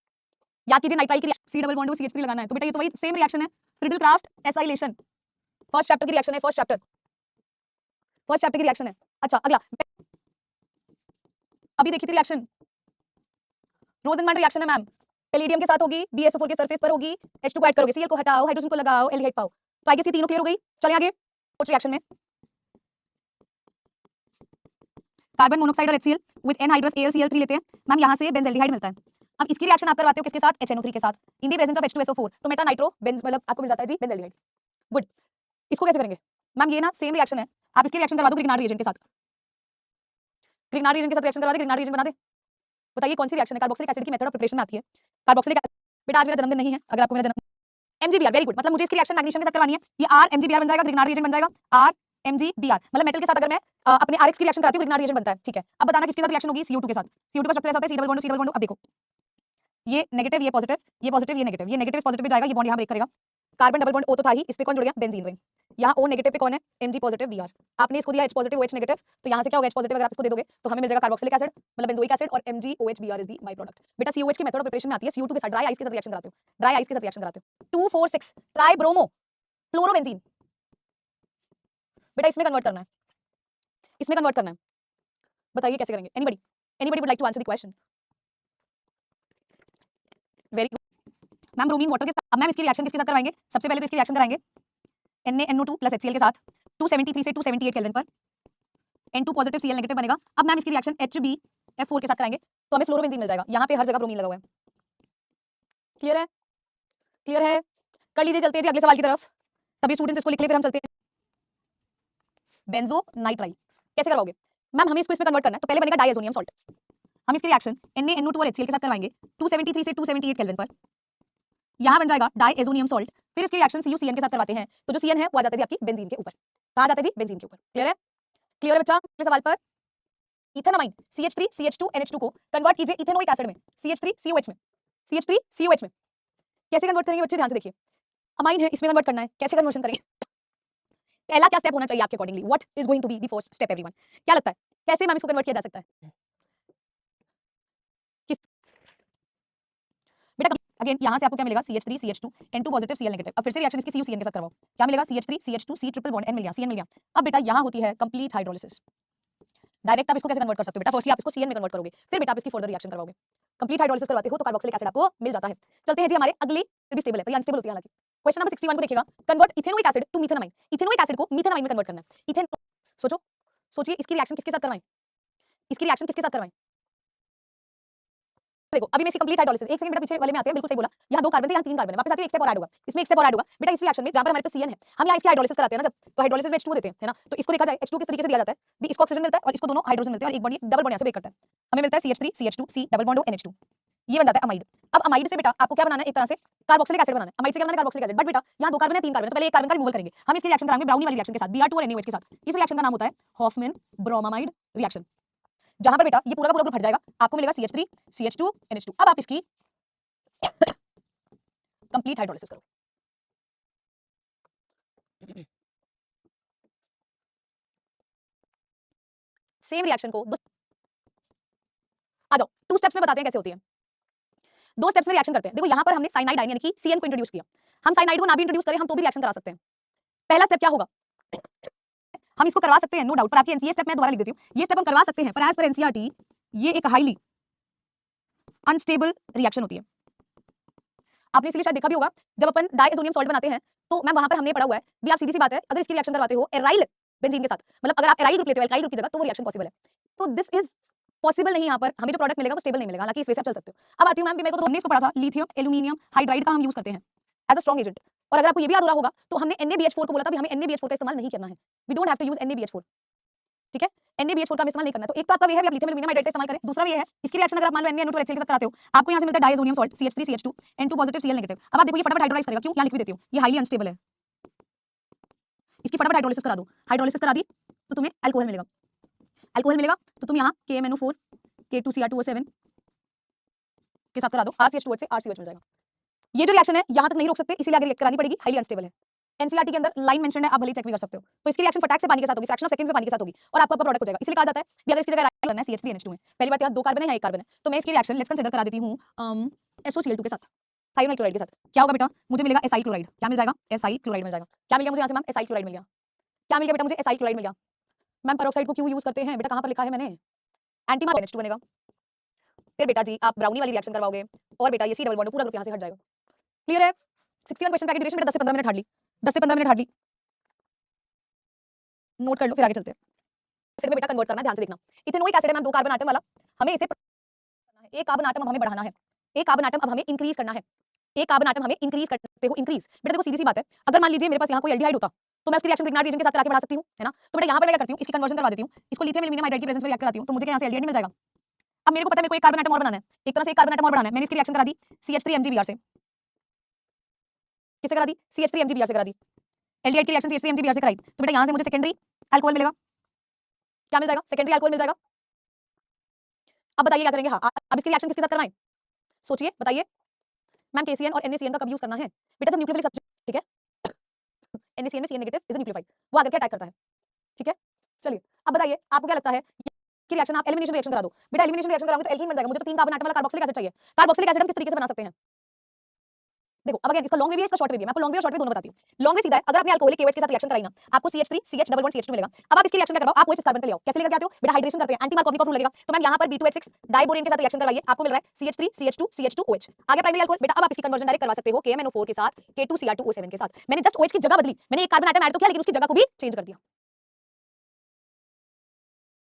याद कीजिए नाइट्राइल की C डबल बॉन्ड CH3 लगाना है, तो बेटा ये तो वही सेम रिएक्शन है, फ्रिडल-क्राफ्ट एसाइलेशन, फर्स्ट चैप्टर की रिएक्शन है, फर्स्ट चैप्टर की रिएक्शन है। अच्छा अगला अभी देखी थी रिएक्शन, रोजनमैन रिएक्शन है मैम, पैलेडियम के साथ होगी, DSO4 के सरफेस पर होगी, H2 को ऐड करोगे, Cl को हटाओ, हाइड्रोजन को लगाओ, एल्डिहाइड पाओ, तो आई गेस ये तीनों क्लियर हो गई। चलें आगे कुछ रिएक्शन में, कार्बन मोनोऑक्साइड और HCl विद एनहाइड्रस AlCl3 लेते हैं मैम, यहां से बेंजल्डिहाइड मिलता है। अब इसकी रिएक्शन आप करवाते हो किसके साथ, HNO3 के साथ, in the presence of H2SO4, तो मेटा नाइट्रो बेंज मतलब आपको मिल जाता है जी बेंजल्डिहाइड। गुड, इसको कैसे करेंगे मैम, ये ना सेम रिएक्शन है, आप इसकी रिएक्शन करवा दो ग्रिग्नार्ड रिएजेंट के साथ, ग्रिग्नार्ड रिएजेंट के साथ रिएक्शन करवा दे, ग्रिग्नार्ड रिएजेंट बना दे, बताइए कौन सी रिएक्शन है, कार्बोक्सिलिक एसिड की मेथड ऑफ प्रिपरेशन में आती है कार्बोक्सिलिक एसिड। बेटा आज मेरा जन्मदिन नहीं है, अगर आपको मेरा जन्म MgBr, वेरी गुड, मतलब मुझे इसकी रिएक्शन मैग्नीशियम के साथ करवानी है, ये R MgBr बन जाएगा, ग्रिग्नार्ड रिएजेंट बन जाएगा R MgBr, मतलब मेटल के साथ अगर मैं अपने RX की रिएक्शन कराती हूं ग्रिग्नार्ड रिएजेंट बनता है, ठीक है। अब बताना किसके साथ रिएक्शन होगी, CO2 के साथ, CO2 का स्ट्रक्चर ऐसा होता है C डबल बॉन्ड। अब देखो ये नेगेटिव ये पॉजिटिव, ये पॉजिटिव ये नेगेटिव, ये नेगेटिव इस पॉजिटिव पे जाएगा, ये बॉन्ड यहां ब्रेक करेगा, कार्बन डबल बॉन्ड O तो था ही, इस पे कौन जुड़ गया बेंजीन रिंग, यहाँ O नेगेटिव पे कौन है Mg पॉजिटिव Br, आपने इसको दिया H पॉजिटिव OH नेगेटिव, तो यहाँ से क्या होगा H पॉजिटिव अगर आप इसको दे दोगे तो हमें मिल जाएगा कार्बोक्सिलिक एसिड मतलब बेंजोइक एसिड और MgOH Br is the by product. बेटा COH की मेथड ऑफ प्रिपरेशन में आती है, CO2 के साथ ड्राई आइस के साथ रिएक्शन कराते हो, ड्राई आइस के साथ रिएक्शन कराते हो, 2,4,6 ट्राई ब्रोमो फ्लोरोबेंजीन, बेटा इसमें कन्वर्ट करना है, इसमें कन्वर्ट करना है, बताइए कैसे करेंगे, anybody would like to answer the question, very good ma'am, bromine water के साथ। अब मैम इसकी रिएक्शन किसके साथ करवाएंगे, सबसे पहले तो इसकी रिएक्शन कराएंगे NaNO2 प्लस HCl के साथ 273 से 278 केल्विन पर, N2 पॉजिटिव Cl नेगेटिव बनेगा। अब मैम इसकी रिएक्शन HbF4 के साथ कराएंगे तो हमें फ्लोरोबेंजीन मिल जाएगा, यहाँ पे हर जगह ब्रोमीन लगा हुआ है, क्लियर है, क्लियर है, कर लीजिए, चलते हैं जी अगले सवाल की तरफ। सभी स्टूडेंट्स इसको लिख ले, फिर हम चलते हैं। बेंजो नाइट्राइल कैसे करवाओगे मैम? हमें इसको इसमें कन्वर्ट करना है, तो पहले बनेगा डाइएजोनियम सॉल्ट। हम इसकी रिएक्शन NaNO2 और HCl के साथ करवाएंगे 273 से 278 केल्विन पर। यहां बन जाएगा डाइएजोनियम सॉल्ट। फिर इसकी रिएक्शन CuCN के साथ करवाते हैं, तो जो CN है वो आ जाता है जी आपकी बेंजीन के ऊपर। कहां जाता है जी? बेंजीन के ऊपर। क्लियर है? क्लियर है बच्चा? अगले सवाल पर इथेनामाइन CH3CH2NH2 को कन्वर्ट कीजिए इथेनोइक एसिड में, CH3COH में, CH3COH में। कैसे कन्वर्ट करेंगे बच्चे? ध्यान से देखिए, अमाइन है, इसमें कन्वर्ट करना है, कैसे कन्वर्शन करेंगे? पहला क्या स्टेप होना चाहिए आपके accordingly? What is going to be the first step everyone? क्या लगता है कैसे मैम इसको कन्वर्ट किया जा सकता है? किस बेटा अगेन यहां से आपको क्या मिलेगा? CH3CH2 N2 positive Cl negative. अब फिर से रिएक्शन इसकी CuCN के साथ करवाओ, क्या मिलेगा? CH3CH2 C triple bond N मिल गया, CN मिल गया। अब बेटा यहां होती है कंप्लीट हाइड्रोलिसिस। डायरेक्ट आप इसको कैसे कन्वर्ट कर सकते हो बेटा? फर्स्टली आप इसको CN में कन्वर्ट करोगे, फिर बेटा आप इसकी फर्दर रिएक्शन करवाओगे। कंप्लीट हाइड्रोलिसिस करवाते हो तो कार्बोक्सिलिक एसिड आपको मिल जाता है। चलते हैं जी हमारे अगले, फिर भी स्टेबल है, पर अनस्टेबल होती है हालांकि। क्वेश्चन नंबर 61 को देखिएगा, convert ethanoic acid to methanamine. Ethanoic acid को मीथेनामाइन में कन्वर्ट करना है। इथेन सोचो, सोचिए इसकी रिएक्शन किसके साथ करवाएं? इसकी रिएक्शन किसके साथ करवाएं? देखो अभी मैं इसकी कंप्लीट हाइड्रोलिसिस, एक सेकंड बेटा पीछे वाले में आते हैं, बिल्कुल सही बोला। यहाँ 2 कार्बन थे, यहाँ 3 कार्बन है, वापस आके एक स्टेप और ऐड होगा, इसमें एक स्टेप और ऐड होगा। बेटा इस रिएक्शन में जहां पर हमारे पास CN है, हम यहाँ इसकी हाइड्रोलिसिस कराते हैं ना जब, तो हाइड्रोलिसिस में H2 देते हैं, है ना? तो इसको देखा जाए H2 किस तरीके से दिया जाता है भी, इसको ऑक्सीजन मिलता है और इसको दोनों हाइड्रोजन मिलते हैं और एक बॉन्ड डबल बॉन्ड यहाँ से ब्रेक करता है, हमें मिलता है CH3CH2 C double bond NH2, ये बन जाता है अमाइड। अब अमाइड से बेटा आपको क्या बनाना है? एक तरह से कार्बोक्सिलिक एसिड बनाना है। अमाइड से क्या बनाना है? Carboxylic acid. बट बेटा यहाँ 2 कार्बन है, 3 कार्बन है, तो पहले एक कार्बन का रिमूवल करेंगे। हम इसकी रिएक्शन कराएंगे ब्राउनी वाली रिएक्शन के साथ, Br2 और NaOH के साथ। इस रिएक्शन का नाम होता है हॉफमैन ब्रोमामाइड रिएक्शन, जहां पर बेटा ये पूरा का पूरा ग्रुप हट जाएगा, आपको मिलेगा CH3CH2 NH2। अब आप इसकी कंप्लीट हाइड्रोलिसिस करो। सेम रिएक्शन को आ जाओ 2 स्टेप्स में बताते हैं कैसे होती है। 2 स्टेप्स में रिएक्शन करते हैं। देखो यहाँ पर हमने साइनाइड आयन यानी कि CN को इंट्रोड्यूस किया। हम साइनाइड को ना भी इंट्रोड्यूस करें हम तो भी रिएक्शन करा सकते हैं। पहला स्टेप क्या होगा? हम इसको करवा सकते हैं नो डाउट, पर आपकी ये स्टेप मैं दोबारा लिख देती हूँ। ये स्टेप हम करवा सकते हैं, पर एज पर एनसीईआरटी ये एक हाईली अनस्टेबल रिएक्शन होती है। आपने इसलिए शायद देखा भी होगा जब अपन डाइएजोनियम सॉल्ट बनाते हैं तो मैम वहां पर हमने पढ़ा हुआ है भी, आप सीधी सी बात है अगर इसकी रिएक्शन करवाते हो एराइल बेंजीन के साथ, मतलब अगर आप एराइल ग्रुप लेते हो एल्काइल ग्रुप की जगह, तो वो रिएक्शन पॉसिबल है। तो दिस इज पॉसिबल नहीं, यहाँ पर हमें जो प्रोडक्ट मिलेगा वो स्टेबल नहीं मिलेगा, हालांकि इस वजह से आप चल सकते हो। अब आती हूँ मैम, मेरे को तो हमने इसको पढ़ा था लिथियम एल्यूमिनियम हाइड्राइड का हम यूज करते हैं एज अ स्ट्रॉन्ग एजेंट, और अगर आपको ये भी याद हो रहा होगा तो हमने NaBH4 को बोला था भी हमें NaBH4 का इस्तेमाल नहीं करना है, we don't have to use NaBH4, ठीक है? NaBH4 का हम इस्तेमाल नहीं करना है। तो एक तो आपका वे है आप लिथियम एल्यूमिनियम हाइड्राइड का इस्तेमाल करें, दूसरा ये है इसकी रिएक्शन अगर आप मान लो NaNO2 और HCl के साथ कराते हो, आपको यहाँ से मिलता है diazonium salt CH3CH2 N2 positive Cl negative. अब आप देखो ये फटाफट हाइड्रोलाइज करेगा, क्यों? यहाँ लिख भी देती हूँ, ये हाईली अनस्टेबल है, इसकी फटाफट हाइड्रोलिसिस करा दो। हाइड्रोलिसिस करा दी तो तुम्हें अल्कोहल मिलेगा, अल्कोहल मिलेगा तो तुम यहाँ KMNO4 K2Cr2O7 के साथ करा दो, RCH2H से RCOH मिल जाएगा। ये जो रिएक्शन है यहाँ तक नहीं रोक सकते, इसीलिए आगे करानी पड़ेगी, हाईली अनस्टेबल है। एनसीईआरटी के अंदर लाइन मेंशन है, आप भले चेक भी कर सकते हो। तो इसकी रिएक्शन फटाक से पानी के साथ होगी, फ्रैक्शन ऑफ सेकंड्स में पानी के साथ होगी और आपका प्रोडक्ट हो जाएगा। इसलिए कहा जाता है कि अगर इसकी जगह राइट करना है CH3NH2 में, पहली बात यहाँ 2 कार्बन है या 1 कार्बन है, तो मैं इसकी रिएक्शन लेट्स कंसीडर करा देती हूँ SOCl2 के साथ, थायोनाइल क्लोराइड के साथ। क्या होगा बेटा? मुझे मिलेगा एसाइल क्लोराइड। क्या मिल जाएगा? एसाइल क्लोराइड मिल जाएगा। क्या मिल गया मुझे यहाँ से मैम? एसाइल क्लोराइड मिल गया। क्या मिल गया बेटा मुझे? एसाइल क्लोराइड मिल गया। मैम पेरोक्साइड को क्यों यूज करते हैं बेटा? कहाँ पर लिखा है मैंने? एंटीमार NH2 बनेगा। फिर बेटा जी आप ब्राउनी वाली रिएक्शन करवाओगे और बेटा ये C डबल बॉन्ड पूरा ग्रुप यहाँ से हट जाएगा। क्लियर है? 61 क्वेश्चन पैकेट ड्यूरेशन बेटा 10 से 15 मिनट हार्डली, 10 से 15 मिनट हार्डली नोट कर लो, फिर आगे चलते हैं। एसिड में बेटा कन्वर्ट करना है, ध्यान से देखना। इथेनोइक एसिड है मैम 2 कार्बन आटम वाला, हमें इसे करना है, एक कार्बन आटम अब हमें बढ़ाना है, एक कार्बन आटम अब हमें इंक्रीज करना है, एक कार्बन आटम हमें इंक्रीज करते हो इंक्रीज। बेटा देखो सीधी सी बात है, अगर मान लीजिए मेरे पास यहाँ कोई एल्डिहाइड होता तो मैं उसकी रिएक्शन ग्रिग्नार्ड रीजन के साथ करा के बढ़ा सकती हूँ, है ना? तो बेटा यहाँ पर मैं क्या करती हूँ, इसकी कन्वर्जन करवा देती हूँ, इसको लिथियम एल्यूमिनियम हाइड्राइड की प्रेजेंस में रिएक्ट कराती हूँ, तो मुझे यहाँ से एल्डिहाइड मिल जाएगा। अब मेरे को पता है मेरे को एक कार्बन आटम और बनाना है, एक तरह से एक कार्बन आटम और बनाना है, मैंने इसकी रिएक्शन करा दी CH3MgBr से। किससे करा दी? CH3MgBr से करा दी। एल्डिहाइड की रिएक्शन CH3MgBr से कराई, तो बेटा यहाँ से मुझे सेकेंडरी अल्कोहल मिलेगा। क्या मिल जाएगा? सेकेंडरी अल्कोहल मिल जाएगा। अब बताइए क्या करेंगे? हाँ अब इसकी रिएक्शन किसके साथ करवाएं? सोचिए बताइए मैम। KCN और NaCN का कब यूज करना है बेटा? जब न्यूक्लियोफिलिक सब्जेक्ट, ठीक है? NaCN में CN नेगेटिव इज न्यूक्लियोफाइड, वो आकर के अटैक करता है, ठीक है? चलिए अब बताइए आपको क्या लगता है कि रिएक्शन आप एलिमिनेशन रिएक्शन करा दो। बेटा एलिमिनेशन रिएक्शन कराओगे तो एल्कीन बन जाएगा, मुझे तो 3 कार्बन आटम वाला कार्बोक्सिलिक एसिड चाहिए। कार्बोक्सिलिक एसिड हम किस तरीके से बना सकते हैं? देखो अब अगेन इसका लॉन्ग वे भी है, इसका शॉर्ट वे भी है, मैं आपको लॉन्ग वे और शॉर्ट वे दोनों बताती हूँ। लॉन्ग वे सीधा है, अगर आपने अल्कोहलिक KOH के साथ रिएक्शन कराई ना, आपको CH3 CH double bond CH2 मिलेगा। अब आप इसकी रिएक्शन क्या करवाओ, आप OH कार्बन पे ले आओ। कैसे लेकर आते हो बेटा? हाइड्रेशन करते हैं, एंटी मार्कोवनिक रूल लगेगा। तो मैम यहाँ पर B2H6 डाइबोरेन के साथ रिएक्शन करवाइए, आपको मिल रहा है CH3 CH2 CH2OH। आगे प्राइमरी अल्कोहल बेटा, अब आप इसकी कन्वर्जन डायरेक्ट करवा सकते हो KMNO4 के साथ K2Cr2O7 के साथ। मैंने जस्ट OH की जगह बदली, मैंने एक कार्बन आटम ऐड तो किया लेकिन उसकी जगह को भी चेंज कर दिया।